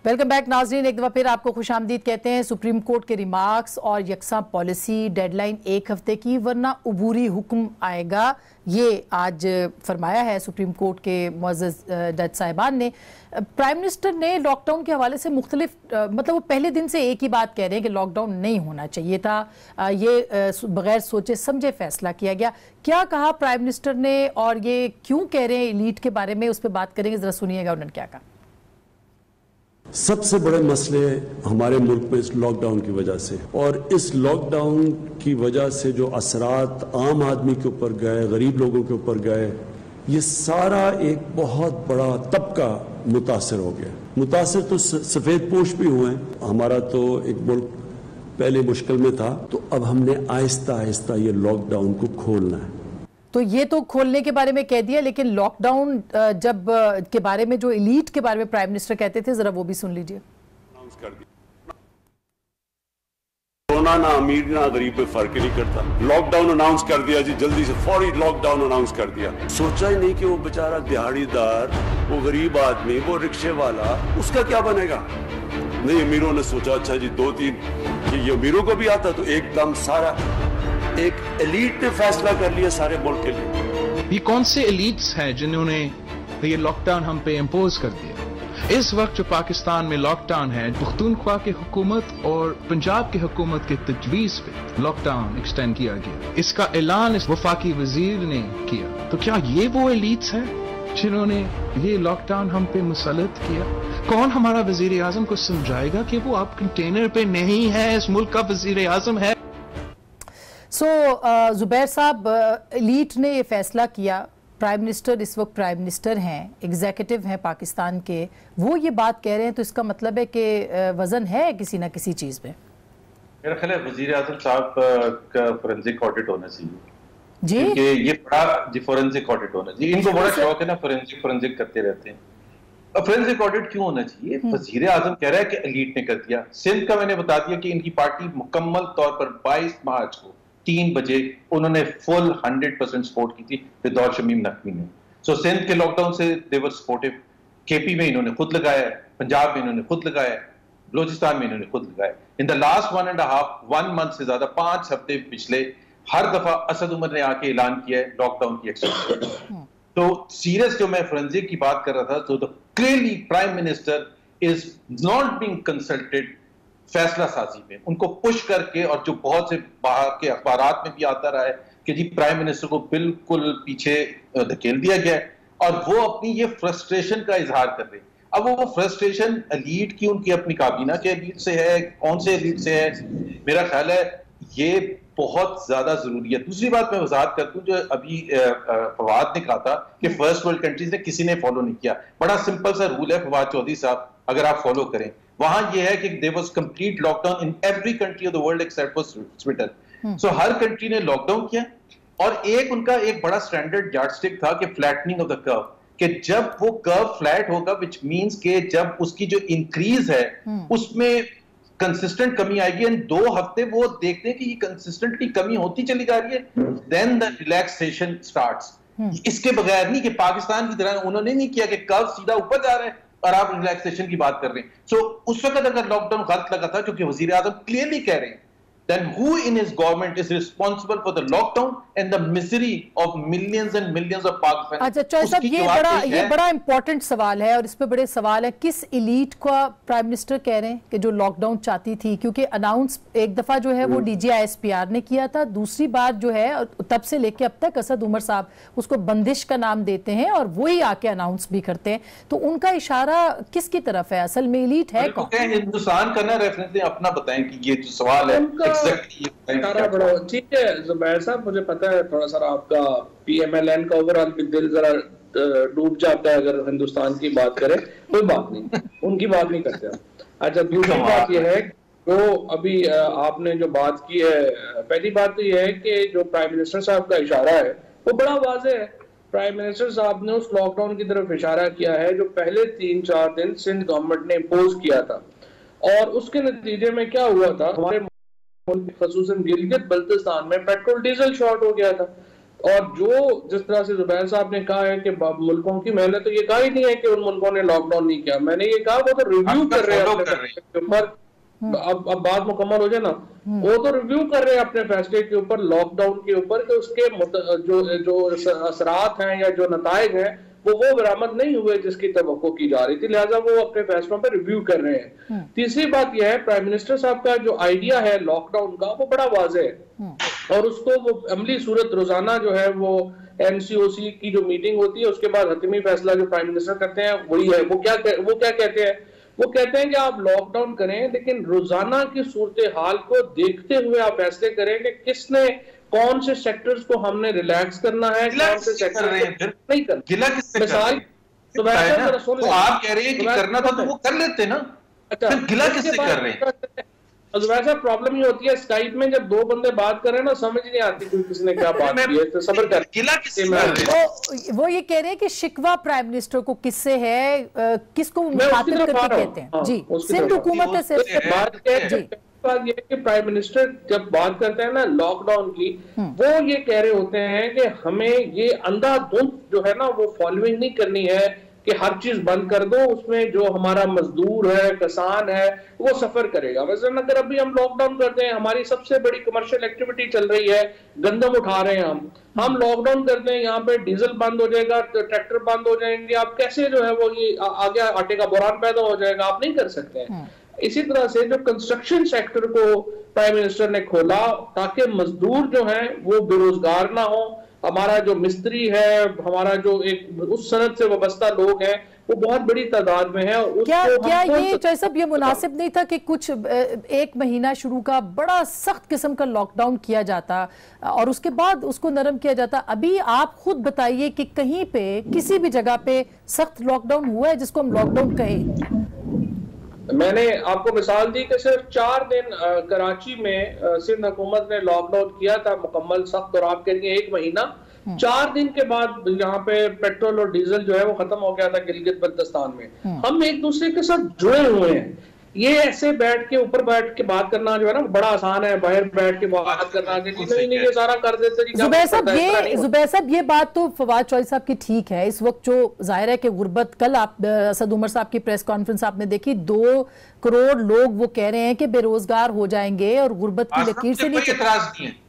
वेलकम बैक नाज़रीन, एक दफ़ा फिर आपको खुशामदीद कहते हैं। सुप्रीम कोर्ट के रिमार्क्स और यकसा पॉलिसी, डेडलाइन 1 हफ्ते की वरना अबूरी हुक्म आएगा, ये आज फरमाया है सुप्रीम कोर्ट के मुअज़्ज़ज़ जज साहिबान ने। प्राइम मिनिस्टर ने लॉकडाउन के हवाले से मुख्तलिफ मतलब वो पहले दिन से एक ही बात कह रहे हैं कि लॉकडाउन नहीं होना चाहिए था, ये बगैर सोचे समझे फैसला किया गया। क्या कहा प्राइम मिनिस्टर ने और ये क्यों कह रहे हैं एलीट के बारे में, उस पर बात करेंगे, जरा सुनिएगा उन्होंने क्या कहा। सबसे बड़े मसले हमारे मुल्क में इस लॉकडाउन की वजह से, और इस लॉकडाउन की वजह से जो असरात आम आदमी के ऊपर गए, गरीब लोगों के ऊपर गए, ये सारा एक बहुत बड़ा तबका मुतासर हो गया। मुतासर तो सफेद पोश भी हुए हैं। हमारा तो एक मुल्क पहले मुश्किल में था, तो अब हमने आहिस्ता आहिस्ता ये लॉकडाउन को खोलना है। तो ये तो खोलने के बारे में कह दिया, लेकिन लॉकडाउन जब के बारे में जो एलीट के बारे में प्राइम मिनिस्टर कहते थे, जरा वो भी सुन लीजिए। कोरोना ना अमीर ना गरीब पे फर्क ही नहीं करता। लॉकडाउन अनाउंस कर दिया जी, जल्दी से फौरी लॉकडाउन अनाउंस कर दिया। सोचा ही नहीं कि वो बेचारा दिहाड़ीदार, वो गरीब आदमी, वो रिक्शे वाला, उसका क्या बनेगा। नहीं, अमीरों ने सोचा अच्छा जी 2-3 ये अमीरों को भी आता, तो एकदम सारा एक एलीट ने फैसला कर लिया सारे मुल्क के लिए। ये कौन से एलीट्स हैं जिन्होंने ये लॉकडाउन हम पे इम्पोज कर दिया। इस वक्त जो पाकिस्तान में लॉकडाउन है, पख्तूनख्वा की हुकूमत और पंजाब की हुकूमत के तजवीज़ पे लॉकडाउन एक्सटेंड किया गया। इसका ऐलान इस वफाकी वजीर ने किया। तो क्या ये वो एलीट्स हैं जिन्होंने ये लॉकडाउन हम पे मुसल्लत किया? कौन हमारा वजीर आजम को समझाएगा कि वो अब कंटेनर पे नहीं है, इस मुल्क का वजीर आजम है। जुबैर साहब, एलीट ने ये फैसला किया, प्राइम मिनिस्टर इस वक्त प्राइम मिनिस्टर हैं, एग्जीक्यूटिव हैं पाकिस्तान के, वो ये बात कह रहे हैं, तो इसका मतलब है कि वजन है किसी ना किसी चीज में। मेरा ख्याल है वजीर आजम साहब का फोरेंसिक ऑडिट होना चाहिए जी, क्योंकि ये बड़ा फोरेंसिक ऑडिट होना चाहिए। इनको बड़ा शौक है ना, फोरेंसिक करते रहते हैं। अब फोरेंसिक ऑडिट क्यों होना चाहिए? वजीर आजम कह रहा है कि एलीट ने कर दिया। सिंध का मैंने बता दिया कि इनकी पार्टी मुकम्मल तौर पर 22 मार्च को 3 बजे उन्होंने फुल 100% सपोर्ट की थी विदआउट शमीम नकवी ने। सो सिंध के लॉकडाउन से दे वर सपोर्टिव। केपी में इन्होंने खुद लगाया, पंजाब में इन्होंने खुद लगाया, बलोचिस्तान में इन्होंने खुद लगाया। इन द लास्ट 1 मंथ से ज्यादा 5 हफ्ते पिछले हर दफा असद उमर ने आके ऐलान किया है लॉकडाउन की एक्सटेंशन। तो सीरियस जो मैं फोरेंसिक की बात कर रहा था, तो clearly prime minister is not being consulted फैसला साजी में, उनको पुश करके, और जो बहुत से बाहर के अखबारात में भी आता रहा है कि जी प्राइम मिनिस्टर को बिल्कुल पीछे धकेल दिया गया है, और वो अपनी ये फ्रस्ट्रेशन का इजहार कर रहे हैं। अब वो फ्रस्ट्रेशन एलीट की, उनकी अपनी काबीना के एलीट से है, कौन से एलीट से है, मेरा ख्याल है ये बहुत ज्यादा जरूरी है। दूसरी बात मैं वजाहत करता हूँ, जो अभी फवाद ने कहा था कि फर्स्ट वर्ल्ड कंट्रीज ने किसी ने फॉलो नहीं किया। बड़ा सिंपल सा रूल है फवाद चौधरी साहब, अगर आप फॉलो करें, वहां ये है कि there was complete lockdown in every country of the world except for Sweden. So हर कंट्री ने लॉकडाउन किया, और एक उनका एक बड़ा स्टैंडर्ड यार्डस्टिक था कि फ्लैटनिंग ऑफ द कर्व, कि जब वो कर्व फ्लैट होगा, विच मींस के जब उसकी जो इंक्रीज है उसमें कंसिस्टेंट कमी आएगी, एंड 2 हफ्ते वो देखते हैं कि ये कंसिस्टेंटली कमी होती चली जा रही है, देन द रिलैक्सेशन स्टार्ट्स। इसके बगैर नहीं कि पाकिस्तान की तरह उन्होंने नहीं किया कि कर्व सीधा ऊपर जा रहा है और आप रिलैक्सेशन की बात कर रहे हैं। सो उस वक्त अगर लॉकडाउन गलत लगा था, क्योंकि वजीर आजम क्लियरली कह रहे हैं then who in his government is responsible for the lockdown and the misery of millions and millions of Pakistanis? अच्छा चौधरी साहब, ये बड़ा इंपॉर्टेंट सवाल है और इस पे बड़े सवाल है। किस एलीट का प्राइम मिनिस्टर कह रहे हैं कि जो लॉकडाउन चाहती थी? क्योंकि अनाउंस एक दफा जो है वो DGISPR ने किया था, दूसरी बार जो है तब से लेके अब तक असद उमर साहब उसको बंदिश का नाम देते हैं और वही आके अनाउंस भी करते हैं। तो उनका इशारा किसकी तरफ है? असल में एलीट है कौन? हिंदुस्तान का ना रेफरेंस अपना बताएं कि ये जो सवाल है ठीक है जुबैर साहब, मुझे पता है थोड़ा सा आपका PMLN का ओवरऑल दिल जरा डूब जाता है अगर हिंदुस्तान की बात करें, कोई बात नहीं, उनकी बात नहीं करते हम। अच्छा, दूसरी बात यह है जो अभी आपने जो बात की है, पहली बात तो यह है कि जो प्राइम मिनिस्टर साहब का इशारा है वो बड़ा वाज़ेह है। प्राइम मिनिस्टर साहब ने उस लॉकडाउन की तरफ इशारा किया है जो पहले 3-4 दिन सिंध गवर्नमेंट ने इम्पोज किया था, और उसके नतीजे में क्या हुआ था, हमारे खसूसन गिलगित बल्तिस्तान में पेट्रोल डीजल शॉर्ट हो गया था। और जो जिस तरह से जुबैर साहब ने कहा है कि मुल्कों की, मैंने तो ये कहा ही नहीं है कि उन मुल्कों ने लॉकडाउन नहीं किया, मैंने ये कहा वो तो रिव्यू कर रहे हैं अपने फैसले के ऊपर। अब बात मुकम्मल हो जाए ना, वो तो रिव्यू कर रहे हैं अपने फैसले के ऊपर, लॉकडाउन के ऊपर, कि उसके जो असरात हैं या जो नताइज हैं वो बरामद नहीं हुए जिसकी तवक्को की जा रही थी, लिहाजा वो अपने फैसलों पर रिव्यू कर रहे हैं। तीसरी बात यह है, प्राइम मिनिस्टर साहब का जो आइडिया है लॉकडाउन का वो बड़ा वाज़ेह है, और उसको वो अमली सूरत रोजाना जो है वो MCOC की जो मीटिंग होती है उसके बाद हतमी फैसला जो प्राइम मिनिस्टर करते हैं वही है। वो क्या कहते हैं, वो कहते हैं कि आप लॉकडाउन करें लेकिन रोजाना की सूरत हाल को देखते हुए आप फैसले करें कि किसने कौन से सेक्टर्स को हमने रिलैक्स करना है, कौन से सेक्टर नहीं करना। गिला किससे मिसाल तो आप कह रहे हैं कि करना था तो वो कर लेते ना, अच्छा गिला किससे कर रहे हैं? वैसा प्रॉब्लम ये होती है स्काइप में जब दो बंदे बात कर रहे हैं ना, समझ नहीं आती कोई किसने क्या बात की है, तो सब्र कर। गिला किससे कर रहे हैं? वो ये कह रहे हैं कि शिकवा प्राइम मिनिस्टर को किससे है, किसको मुखातिब करके कहते हैं? जी, सिंध हुकूमत से बात ये कि प्राइम मिनिस्टर जब बात करते हैं ना लॉकडाउन की, वो ये कह रहे होते हैं कि हमें ये अंधाधुंध जो है ना वो फॉलोइंग नहीं करनी है कि हर चीज बंद कर दो, उसमें जो हमारा मजदूर है, किसान है, वो सफर करेगा। वैसे अगर अभी हम लॉकडाउन करते हैं, हमारी सबसे बड़ी कमर्शियल एक्टिविटी चल रही है, गंदम उठा रहे हैं हम लॉकडाउन करते हैं, यहाँ पे डीजल बंद हो जाएगा, ट्रैक्टर बंद हो जाएंगे, आप कैसे जो है वो ये आगे आटे का बोरान पैदा हो जाएगा, आप नहीं कर सकते हैं। इसी तरह से जो कंस्ट्रक्शन सेक्टर को प्राइम मिनिस्टर ने खोला ताकि मजदूर जो हैं वो बेरोजगार ना हो, हमारा जो मिस्त्री है, हमारा जो एक उस सनत से वाबस्ता लोग हैं वो बहुत बड़ी तादाद में है। क्या ये चौधरी साहब ये मुनासिब नहीं था कि कुछ एक महीना शुरू का बड़ा सख्त किस्म का लॉकडाउन किया जाता और उसके बाद उसको नरम किया जाता? अभी आप खुद बताइए कि कहीं पे किसी भी जगह पे सख्त लॉकडाउन हुआ है जिसको हम लॉकडाउन कहें? मैंने आपको मिसाल दी कि सिर्फ 4 दिन कराची में सिंध हुकूमत ने लॉकडाउन किया था मुकम्मल सख्त, और आप कहेंगे 1 महीना, 4 दिन के बाद यहाँ पे पेट्रोल और डीजल जो है वो खत्म हो गया था गिलगित बल्तिस्तान में। हम एक दूसरे के साथ जुड़े हुए हैं, ये ऐसे बैठ के ऊपर बैठ के बात करना जो है ना बड़ा आसान है, बाहर बैठ के बात करना कि नहीं ये सारा कर देते। जुबैर साहब ये बात तो फवाद चौधरी साहब की ठीक है। इस वक्त जो जाहिर है कि गुर्बत, कल आप असद उमर साहब की प्रेस कॉन्फ्रेंस आपने देखी, 2 करोड़ लोग वो कह रहे हैं कि बेरोजगार हो जाएंगे और गुर्बत की लकीर से नीचे।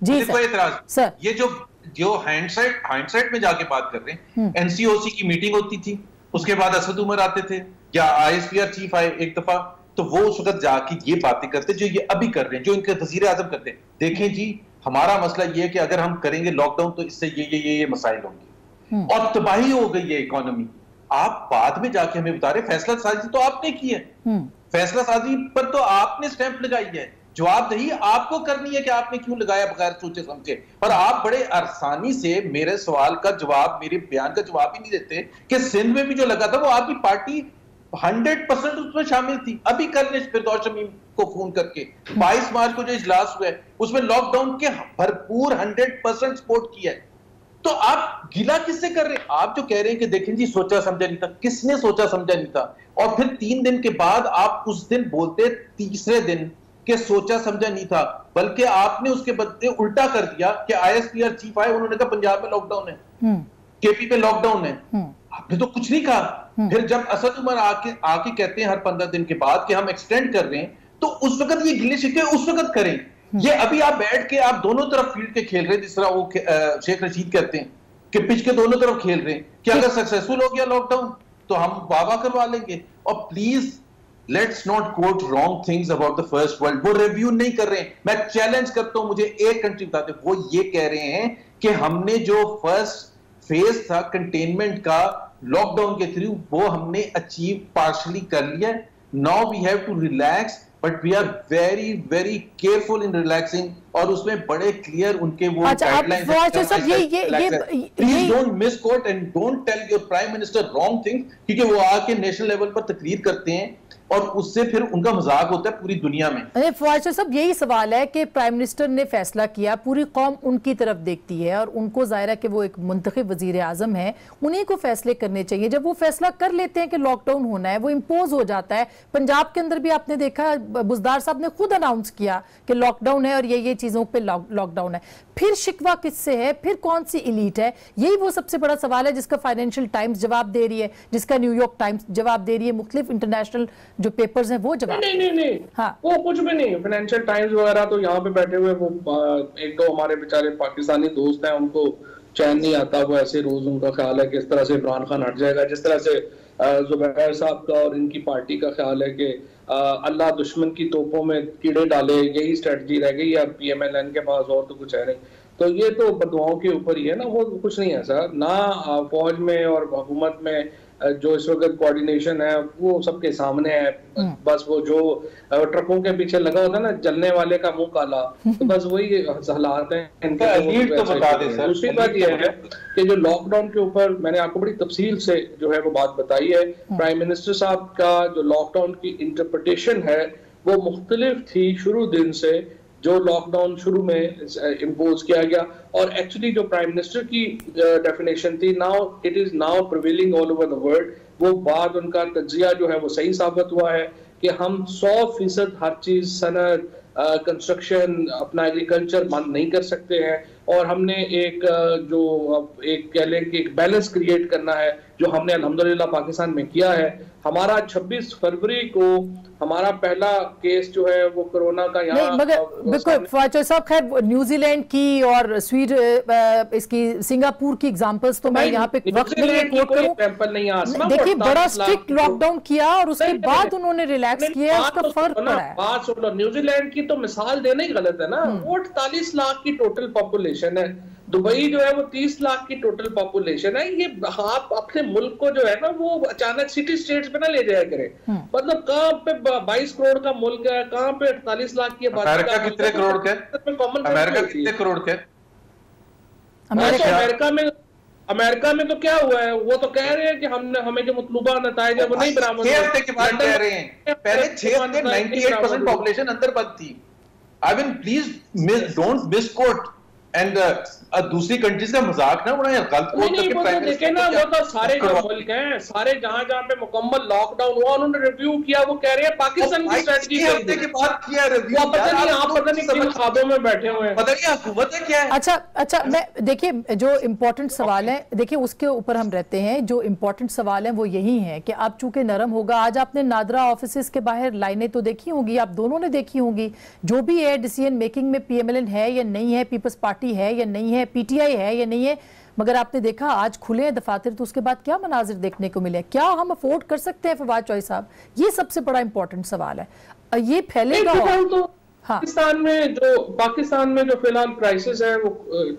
जी सर, ये जो हाइंडसाइट में जाके बात कर रहे हैं, NCOC की मीटिंग होती थी, उसके बाद असद उमर आते थे या ISPR चीफ आए एक दफा, तो वो उस वक्त जाके ये बातें करते जो ये अभी कर रहे हैं, जो इनके वज़ीर आज़म करते हैं। देखें जी, हमारा मसला ये है कि अगर हम करेंगे लॉकडाउन तो इससे ये मसाइल होंगे और तबाही हो गई है इकोनॉमी। आप बाद में जाके हमें बता रहे फैसला साजी तो आपने की है, फैसला साजी पर तो आपने स्टैंप लगाई है, जवाबदेही आपको करनी है कि आपने क्यों लगाया बगैर सोचे समझे। और आप बड़े आसानी से मेरे सवाल का जवाब, मेरे बयान का जवाब ही नहीं देते कि सिंध में भी जो लगा था वो आपकी पार्टी 100% उसमें शामिल थी। अभी कल ने फिरदौस शमीम को फोन करके 22 मार्च को जो इजलास हुआ है उसमें लॉकडाउन के भरपूर 100% सपोर्ट किया है। तो आप गिला किससे कर रहे हैं? आप जो कह रहे हैं कि देखें जी सोचा समझा नहीं था, किसने सोचा समझा नहीं था? और फिर 3 दिन के बाद आप उस दिन बोलते तीसरे दिन कि सोचा समझा नहीं था, बल्कि आपने उसके बदले उल्टा कर दिया कि ISPR चीफ आए, उन्होंने कहा पंजाब में लॉकडाउन है, KP पे लॉकडाउन है। आपने तो कुछ नहीं कहा। फिर जब असद उमर आके कहते हैं हर 15 दिन के बाद कि हम एक्सटेंड कर रहे हैं, तो उस वक्त ये गिले शिकवे उस वक्त करें ये अभी आप बैठ के आप दोनों तरफ फील्ड के खेल रहे हैं, जिस तरह वो शेख रशीद कहते हैं कि पिच के दोनों तरफ खेल रहे हैं कि अगर सक्सेसफुल हो गया लॉकडाउन तो हम वाह करवा लेंगे। और please let's not quote wrong things about the first world. वो रिव्यू नहीं कर रहे हैं। मैं चैलेंज करता हूं, मुझे एक कंट्री बताते, वो ये कह रहे हैं कि हमने जो फर्स्ट फेज था कंटेनमेंट का लॉकडाउन के थ्रू वो हमने अचीव पार्शली कर लिया। Now we have to relax, but we are very very careful in relaxing, और उसमें बड़े क्लियर उनके वो गाइडलाइंस हैं। Please don't misquote and don't tell your prime minister wrong things, क्योंकि वो आके नेशनल लेवल पर तकरीर करते हैं और उससे फिर उनका मजाक होता है पूरी दुनिया में। अरे फवाद साहब, यही सवाल है कि प्राइम मिनिस्टर ने फैसला किया, पूरी कौम उनकी तरफ देखती है और उनको जाहिर है कि वो एक मुंतखब वजीर आजम है, उन्हीं को फैसले करने चाहिए। जब वो फैसला कर लेते हैं कि लॉकडाउन होना है, वो इम्पोज हो जाता है। पंजाब के अंदर भी आपने देखा, बुजदार साहब ने खुद अनाउंस किया कि लॉकडाउन है और ये चीजों पर लॉकडाउन है। फिर शिकवा किससे है, फिर कौन सी इलीट है? यही वो सबसे बड़ा सवाल है जिसका फाइनेंशियल टाइम्स जवाब दे रही है, जिसका न्यूयॉर्क टाइम्स जवाब दे रही है, मुख्तलिफ इंटरनेशनल जो पेपर्स हैं वो जवाब। नहीं हाँ, वो कुछ भी नहीं। फाइनेंशियल टाइम्स वगैरह तो यहाँ पे बैठे हुए वो एक दो हमारे बेचारे पाकिस्तानी दोस्त हैं, उनको चैन नहीं आता। वो ऐसे रोज उनका ख्याल है कि इस तरह से इमरान खान हट जाएगा, जिस तरह से जुबैर साहब का और इनकी पार्टी का ख्याल है कि अल्लाह दुश्मन की तोपों में कीड़े डाले, यही स्ट्रेटजी रह गई है PMLN के पास, और तो कुछ है नहीं। तो ये तो बदुआओं के ऊपर ही है ना, वो कुछ नहीं है सर। ना फौज में और हुकूमत में जो इस वक्त कोऑर्डिनेशन है वो सबके सामने है। बस वो जो ट्रकों के पीछे लगा होता है ना, जलने वाले का मुंह काला, तो बस वही हालात हैं इनके। तो बता दें सर, दूसरी बात यह है कि जो लॉकडाउन के ऊपर मैंने आपको बड़ी तफसील से जो है वो बात बताई है। प्राइम मिनिस्टर साहब का जो लॉकडाउन की इंटरप्रिटेशन है वो मुख्तलिफ थी शुरू दिन से, जो लॉकडाउन शुरू में इम्पोज किया गया। और एक्चुअली जो प्राइम मिनिस्टर की डेफिनेशन थी, now it is now prevailing all over the world, वो बाद उनका तज्जिया जो है वो सही साबित हुआ है कि हम 100% हर चीज, सनत, कंस्ट्रक्शन, अपना एग्रीकल्चर बंद नहीं कर सकते हैं। और हमने एक कह लें कि एक बैलेंस क्रिएट करना है, जो हमने अल्हम्दुलिल्लाह पाकिस्तान में किया है। हमारा 26 फरवरी को हमारा पहला केस जो है वो कोरोना का यहाँ, मगर बिल्कुल फवाद साहब, खैर न्यूजीलैंड की और इसकी सिंगापुर की एग्जांपल्स तो मैं यहाँ पे वक्त नहीं कोट करूं। देखिए, बड़ा स्ट्रिक्ट लॉकडाउन किया और उसके बाद उन्होंने रिलैक्स किया, उसका फर्क पड़ा है। बात सुन लो, न्यूजीलैंड की तो मिसाल देना ही गलत है ना। वो 48 लाख की टोटल पॉपुलेशन है, दुबई जो है वो 30 लाख की टोटल पॉपुलेशन है। ये आप अपने मुल्क को जो है ना वो अचानक सिटी स्टेट्स पे ना ले जाया करें। मतलब कहाँ पे 22 करोड़ का मुल्क है, कहाँ पे 48 लाख की आबादी। अमेरिका कितने करोड़ का? अमेरिका कितने करोड़ का? अमेरिका में तो क्या हुआ है, वो तो कह रहे हैं कि हमें जो मतलूबा नताइज है वो नहीं बरामद। 6 हफ्ते के बाद कह रहे हैं, पहले 6 हफ्ते 98% पॉपुलेशन अंदर बंद थी। I mean please don't misquote and दूसरी कंट्रीज का मजाक ना उड़ाएं, गलत कोट करके प्राइम मिनिस्टर ना, वो तो सारे जो मुल्क हैं, सारे जहां पे मुकम्मल लॉकडाउन हुआ उन्होंने रिव्यू किया। वो कह रहे हैं पाकिस्तान की स्ट्रेटजी हफ्ते के बाद किया रिव्यू। पता नहीं किन ख्वाबों में बैठे हुए हैं, पता नहीं हुकूमत है क्या है। अच्छा मैं देखिए, जो इम्पोर्टेंट सवाल है, देखिए उसके ऊपर हम रहते हैं। जो इम्पोर्टेंट सवाल है वो यही है कि अब चूंकि नरम होगा, आज आपने नादरा ऑफिस के बाहर लाइनें तो देखी होंगी, आप दोनों ने देखी होंगी। जो भी है डिसीजन मेकिंग में PMLN है या नहीं है, पीपल्स पार्टी है या नहीं है, PTI है या नहीं है, मगर आपने देखा आज खुले हैं दफातर, तो उसके बाद क्या मनाजिर देखने को मिले? क्या हम अफोर्ड कर सकते हैं फवाद चौधरी साहब? ये सबसे बड़ा इंपॉर्टेंट सवाल है। ये फैलेगा तो हाँ। पाकिस्तान में जो फिलहाल क्राइसिस है वो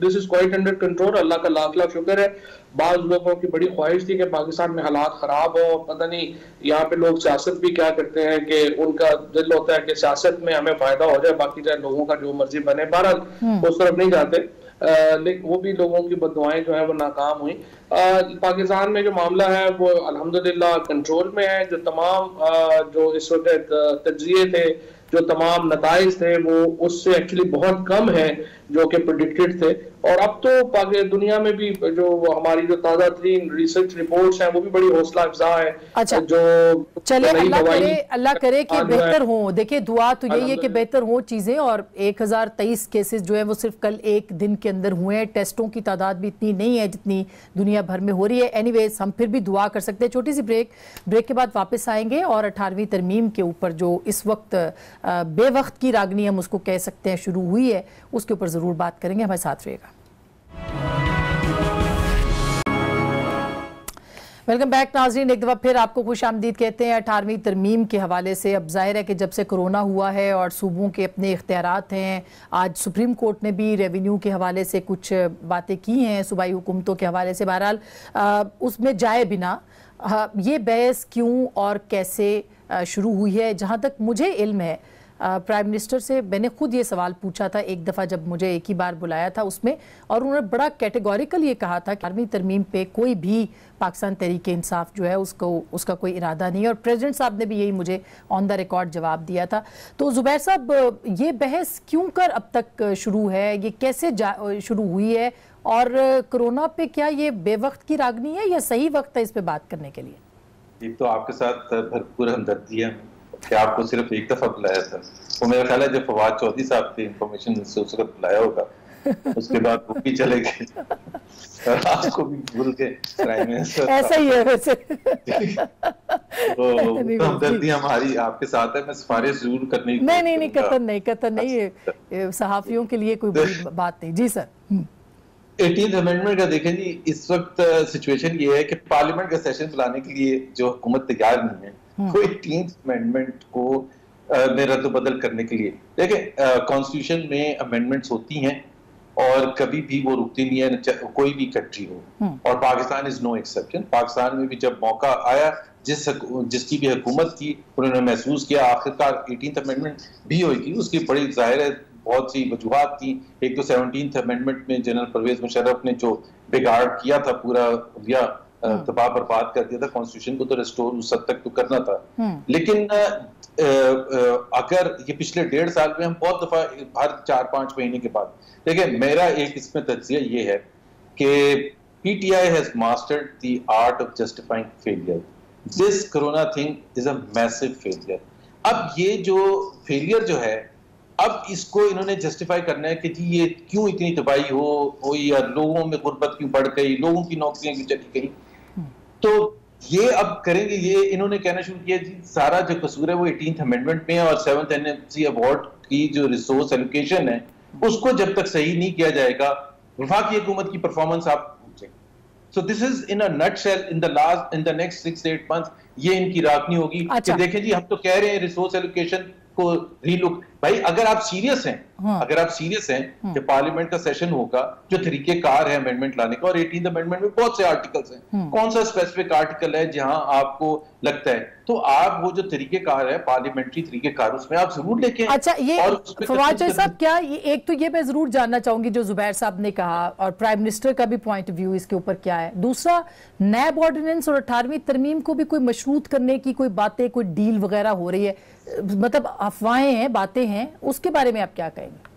this is quite under control. Allah का लाख लाख शुक्र है। बाज लोगों की बड़ी ख्वाहिश थी कि पाकिस्तान में हालात खराब हो, पता नहीं यहाँ पे लोग सियासत भी क्या करते हैं कि उनका दिल होता है कि सियासत में हमें फायदा हो जाए, बाकी चाहे लोगों का जो मर्जी बने। बहरहाल उस तरफ नहीं जाते, लेकिन वो भी लोगों की बददुआएं जो है वो नाकाम हुई। पाकिस्तान में जो मामला है वो अल्हम्दुलिल्लाह कंट्रोल में है। जो तमाम जो इस वक्त तज्जिए थे, जो तमाम नताइज थे, वो उससे एक्चुअली बहुत कम है जो कि प्रेडिक्टेड थे। और अब तो दुनिया में भी जो हमारी जो ताजा तरीन रिसर्च रिपोर्ट्स हैं वो भी बड़ी हौसला अफजा है। अच्छा, जो चले अल्लाह करे कि बेहतर हो। देखिए, दुआ तो यही है कि बेहतर हो चीजें। और 1023 केसेस जो है वो सिर्फ कल एक दिन के अंदर हुए हैं। टेस्टों की तादाद भी इतनी नहीं है जितनी दुनिया भर में हो रही है। एनीवेज, हम फिर भी दुआ कर सकते हैं। छोटी सी ब्रेक के बाद वापस आएंगे और 18वीं तरमीम के ऊपर जो इस वक्त बेवक्त की रागनी हम उसको कह सकते हैं शुरू हुई है, उसके ऊपर ज़रूर बात करेंगे। हमारे साथ रहिएगा। वेलकम बैक नाज़रीन, एक दफ़ा फिर आपको खुश आमदीद कहते हैं। 18वीं तरमीम के हवाले से अब जाहिर है कि जब से कोरोना हुआ है और सूबों के अपने इख्तियारात हैं, आज सुप्रीम कोर्ट ने भी रेवेन्यू के हवाले से कुछ बातें की हैं सूबाई हुकूमतों के हवाले से। बहरहाल उसमें जाए बिना ये बहस क्यों और कैसे शुरू हुई है, जहाँ तक मुझे इल्म है प्राइम मिनिस्टर से मैंने खुद ये सवाल पूछा था एक दफ़ा जब मुझे एक ही बार बुलाया था उसमें, और उन्होंने बड़ा कैटेगोरिकल ये कहा था कि 18वीं तरमीम पे कोई भी पाकिस्तान तहरीक इंसाफ जो है उसका कोई इरादा नहीं है, और प्रेसिडेंट साहब ने भी यही मुझे ऑन द रिकॉर्ड जवाब दिया था। तो ज़ुबैर साहब, ये बहस क्यों कर अब तक शुरू है, ये कैसे शुरू हुई है, और कोरोना पे क्या ये बेवक्त की रागनी है या सही वक्त है इस पे बात करने के लिए? एक तो आपके साथ भरपूर हमदर्दी है कि आपको सिर्फ एक दफा बुलाया था, वो मेरा ख्याल है जब फवाद चौधरी साहब थे इंफॉर्मेशन से उस वक्त बुलाया होगा, उसके बाद वो भी चले गए और आपको भी भूल के प्राइम मिनिस्टर ऐसा ही है वैसे। तो हमदर्दी हमारी आपके साथ है। मैं सिफारिश जरूर करने की नहीं कतन नहीं, सहाफियों के लिए कोई बड़ी बात नहीं। जी सर। 18th अमेंडमेंट का देखें जी, इस वक्त सिचुएशन ये है कि पार्लियामेंट का सेशन बुलाने के लिए जो हुकूमत तैयार नहीं है वो 18th अमेंडमेंट को में रद्द बदल करने के लिए। देखें कॉन्स्टिट्यूशन में अमेंडमेंट्स होती हैं और कभी भी वो रुकती नहीं है, कोई भी कंट्री हो, और Pakistan is no exception. Pakistan में भी जब मौका आया जिसकी भी हुकूमत थी उन्होंने महसूस किया आखिरकार 18th अमेंडमेंट भी होगी। उसकी बड़ी जाहिर है बहुत सी वजूहात थी। एक तो 17th अमेंडमेंट में जनरल परवेज मुशर्रफ ने जो बिगाड़ किया था, पूरा या तबाह बर्बाद कर दिया था कॉन्स्टिट्यूशन को, तो रिस्टोर उस हद तक तो करना था। लेकिन अगर ये पिछले 1.5 साल में हम बहुत दफा हर 4-5 महीने के बाद देखिए, मेरा एक इसमें तज्जिया ये है कि PTI has mastered the art of justifying failure. This corona thing is a massive failure. अब ये जो फेलियर जो है, अब इसको इन्होंने जस्टिफाई करना है कि जी ये क्यों इतनी तबाही हो या लोगों में गुर्बत क्यों बढ़ गई, लोगों की नौकरियां क्यों चली गई। तो ये अब करेंगे, ये इन्होंने कहना शुरू किया जी सारा जो कसूर है वो 18th अमेंडमेंट में है, और 7th एनएफसी अवार्ड की जो रिसोर्स एलोकेशन है उसको जब तक सही नहीं किया जाएगा वफाकी हुकूमत की परफॉर्मेंस आप पूछेंगे। So this is in a nutshell in the next 6-8 months ये इनकी राखनी होगी। अच्छा। कि देखें जी हम तो कह रहे हैं रिसोर्स एलोकेशन को रीलुक, भाई अगर आप सीरियस हैं, अगर आप सीरियस हैं कि पार्लियामेंट का सेशन होगा, जो तरीके कार है अमेंडमेंट लाने का, और 18th अमेंडमेंट में बहुत से आर्टिकल्स हैं, कौन सा स्पेसिफिक आर्टिकल है जहां आपको लगता है तो आप वो जो तरीके कार है पार्लियामेंट्री तरीके कार उसमें आप जरूर लेके। अच्छा, ये फवाद साहब क्या एक तो ये मैं जरूर जानना चाहूंगी जो जुबैर साहब ने कहा, और प्राइम मिनिस्टर का भी पॉइंट ऑफ व्यू इसके ऊपर क्या है। दूसरा, नैब ऑर्डिनेंस और 18वीं तरमीम को भी कोई मशरूत करने की कोई बातें, कोई डील वगैरह हो रही है, मतलब अफवाहें हैं, बातें हैं, उसके बारे में आप क्या कहेंगे?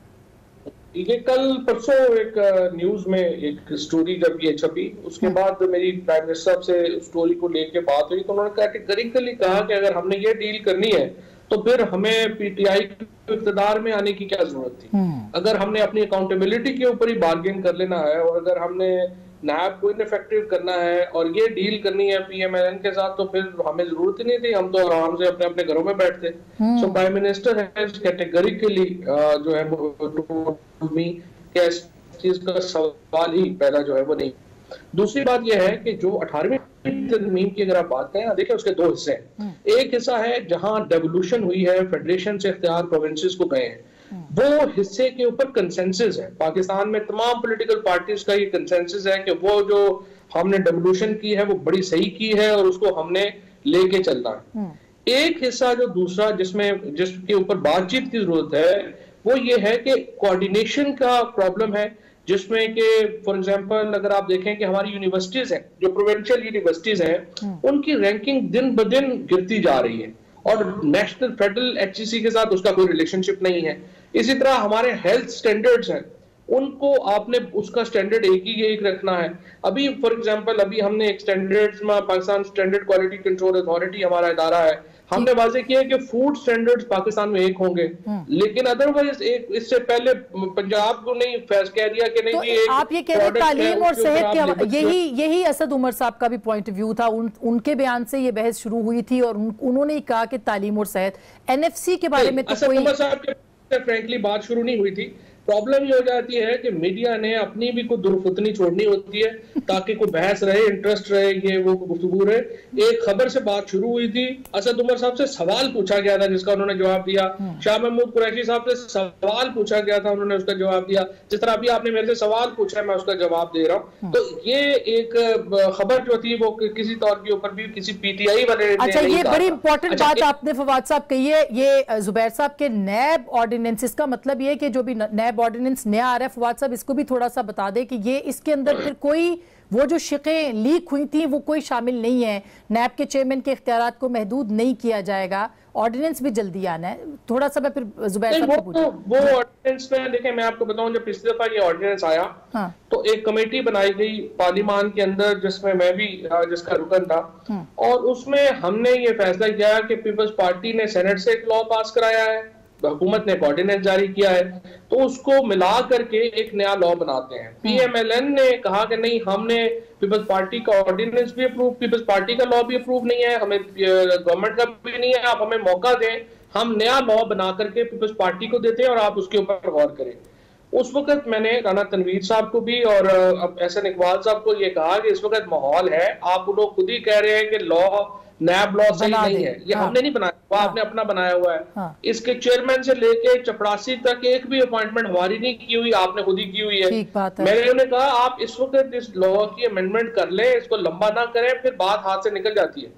ये कल परसों एक न्यूज में एक स्टोरी जब ये छपी, उसके बाद मेरी प्राइम मिनिस्टर से स्टोरी को लेके बात हुई, तो उन्होंने कैटेगरिकली कहा कि अगर हमने ये डील करनी है तो फिर हमें पीटीआई के इक़्तिदार में आने की क्या जरूरत थी। अगर हमने अपनी अकाउंटेबिलिटी के ऊपर ही बार्गेन कर लेना है, और अगर हमने नैब को इनफेक्टिव करना है और ये डील करनी है पीएमएलएन के साथ, तो फिर हमें जरूरत ही नहीं थी, हम तो आराम से अपने अपने घरों में बैठते। So prime minister has categorically जो है कि इस चीज का सवाल ही पैदा जो है वो नहीं। दूसरी बात यह है कि जो 18वीं तरमीम की अगर आप बात करें, देखिए उसके 2 हिस्से हैं। एक हिस्सा है जहां डेवोल्यूशन हुई है, फेडरेशन से इख्तियार प्रोविंसेस को गए हैं, वो हिस्से के ऊपर कंसेंसस है। पाकिस्तान में तमाम पॉलिटिकल पार्टीज का ये कंसेंसस है कि वो जो हमने डेवोल्यूशन की है वो बड़ी सही की है और उसको हमने लेके चलना है। एक हिस्सा जो दूसरा जिसके ऊपर बातचीत की जरूरत है वो ये है कि कोऑर्डिनेशन का प्रॉब्लम है, जिसमें कि फॉर एग्जांपल अगर आप देखें कि हमारी यूनिवर्सिटीज हैं, जो प्रोविंशियल यूनिवर्सिटीज हैं, उनकी रैंकिंग दिन ब दिन गिरती जा रही है और नेशनल फेडरल एचईसी के साथ उसका कोई रिलेशनशिप नहीं है। इसी तरह हमारे हेल्थ स्टैंडर्ड्स हैं, उनको आपने उसका स्टैंडर्ड एक रखना है। अभी फॉर एग्जांपल अभी हमने एक स्टैंडर्ड्स में Pakistan standard quality control authority हमारा इदारा है, हमने वाजे किया कि फूड स्टैंडर्ड्स पाकिस्तान में एक होंगे, लेकिन अदरवाइज एक इससे पहले पंजाब को नहीं कह दिया कि नहीं जी तो आप ये कह रहे हैं तालीम और सेहत के, यही असद उमर साहब का भी पॉइंट ऑफ व्यू था, उनके बयान से ये बहस शुरू हुई थी और उन्होंने कहा कि तालीम और सेहत, एनएफसी के बारे में तो असद उमर साहब के फ्रैंकली बात शुरू नहीं हुई थी। प्रॉब्लम ये हो जाती है कि मीडिया ने अपनी भी कोई दुर्फुतनी छोड़नी होती है ताकि कोई बहस रहे, इंटरेस्ट रहे, ये वो गुफ्तगू रहे। एक खबर से बात शुरू हुई थी, असद उमर साहब से सवाल पूछा गया था जिसका उन्होंने जवाब दिया, शाह महमूद कुरैशी साहब से सवाल पूछा गया था, उन्होंने उसका जवाब दिया, जिस तरह अभी आपने मेरे से सवाल पूछा है मैं उसका जवाब दे रहा हूँ। तो ये एक खबर जो थी वो किसी तौर के ऊपर भी किसी पीटीआई वाले, अच्छा ये बड़ी इंपॉर्टेंट बात आपने फवाद साहब कही है, ये जुबैर साहब के नैब ऑर्डिनेंसेस का मतलब ये कि जो भी नैब ऑर्डिनेंस नया आ रहा है, फवाद साहब इसको भी थोड़ा सा बता दे कि ये इसके अंदर फिर कोई वो जो शिकें लीक हुई थी वो कोई शामिल नहीं है, नैब के चेयरमैन के इख्तियारात को महदूद नहीं किया जाएगा, ऑर्डिनेंस भी जल्दी आना है। थोड़ा सा मैं फिर जुबैर साहब से पूछूं। वो ऑर्डिनेंस में देखें, मैं आपको बताऊं, जब पिछली दफा ये ऑर्डिनेंस आया तो एक कमेटी बनाई गई पार्लियामान के अंदर जिसमें मैं भी जिसका रुकन था, और उसमें हमने ये फैसला किया कि पीपल्स पार्टी ने सेनेट से एक लॉ पास कराया है, हुकूमत ने ऑर्डिनेंस जारी किया है, तो उसको मिला करके एक नया लॉ बनाते हैं। पीएमएलएन ने कहा कि नहीं, हमने पीपल्स पार्टी का ऑर्डिनेंस भी अप्रूव, पीपल्स पार्टी का लॉ भी अप्रूव नहीं है, हमें गवर्नमेंट का भी नहीं है, आप हमें मौका दें, हम नया लॉ बना करके पीपल्स पार्टी को देते हैं और आप उसके ऊपर गौर करें। उस वक्त मैंने राना तनवीर साहब को भी और एहसन इकबाल साहब को ये कहा कि इस वक्त माहौल है, आप लोग खुद ही कह रहे हैं कि लॉ नैब लॉ सही नहीं है, ये हमने नहीं बनाया, वो आपने अपना बनाया हुआ है। इसके चेयरमैन से लेके चपरासी तक एक भी अपॉइंटमेंट हमारी नहीं की हुई, आपने खुद ही की हुई है। मैंने उन्हें कहा आप इस वक्त इस लॉ की अमेंडमेंट कर लें, इसको लंबा ना करें, फिर बात हाथ से निकल जाती है।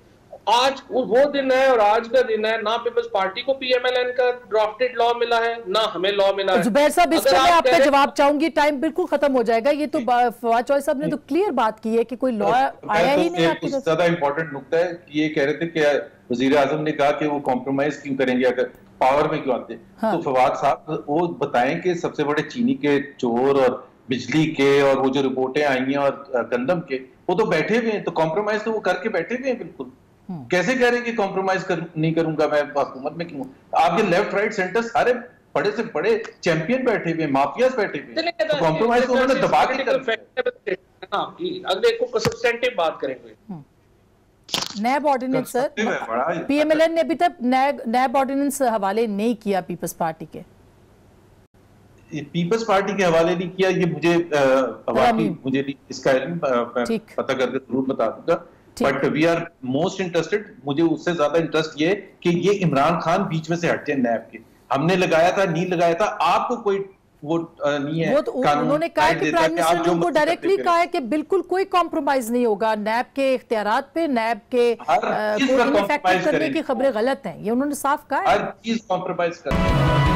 आज वो दिन है और आज का दिन है, ना पीपल्स पार्टी को पीएमएलएन का ड्राफ्टेड लॉ मिला है, ना हमें लॉ मिला है। जुबैर साहब इस पर मैं आपका जवाब चाहूंगी, टाइम बिल्कुल खत्म हो जाएगा। ये तो फवाद चौधरी साहब ने तो क्लियर बात की है कि कोई लॉ आया ही नहीं। आपके ज्यादा इंपॉर्टेंट नुकता है कि ये कह रहे थे कि वजीर आजम ने कहा कि वो कॉम्प्रोमाइज क्यों करेंगे अगर पावर में क्यों आते। तो फवाद साहब वो बताएं कि सबसे बड़े चीनी के चोर और बिजली के और वो जो रिपोर्टें आई हैं और गंदम के, वो तो बैठे हुए हैं, तो कॉम्प्रोमाइज तो वो करके बैठे हुए हैं। बिल्कुल कैसे कह रहे हैं कि कॉम्प्रोमाइज नहीं करूंगा मैं हुकूमत में क्यों? आपके लेफ्ट राइट सेंटर सारे बड़े से बड़े चैंपियन बैठे हुए, माफियाज बैठे हुए, तो कॉम्प्रोमाइज को उन्होंने दबा के अगर देखो सब्सटेंटिव बात करेंगे नैब ऑर्डिनेंस, सर पीएमएलएन ने अभी तक नैब ऑर्डिनेंस हवाले नहीं किया पीपल्स पार्टी के, पीपल्स पार्टी के हवाले नहीं किया। ये मुझे इसका पता करके जरूर बता दूंगा, but we are most interested. मुझे उससे ज्यादा इंटरेस्ट ये कि ये इमरान खान बीच में से हट जाए नैब के। हमने लगाया था, नहीं लगाया था, आपको कोई वो नहीं है। वो तो उन्होंने कहा कि प्राइम मिनिस्टर ने उनको डायरेक्टली कहा है कि बिल्कुल कोई कॉम्प्रोमाइज नहीं होगा नैब के इख्तियारात पे, नैब के को इनफेक्ट करने की खबरें गलत हैं, ये उन्होंने साफ कहा है। हर चीज कॉम्प्रोमाइज कर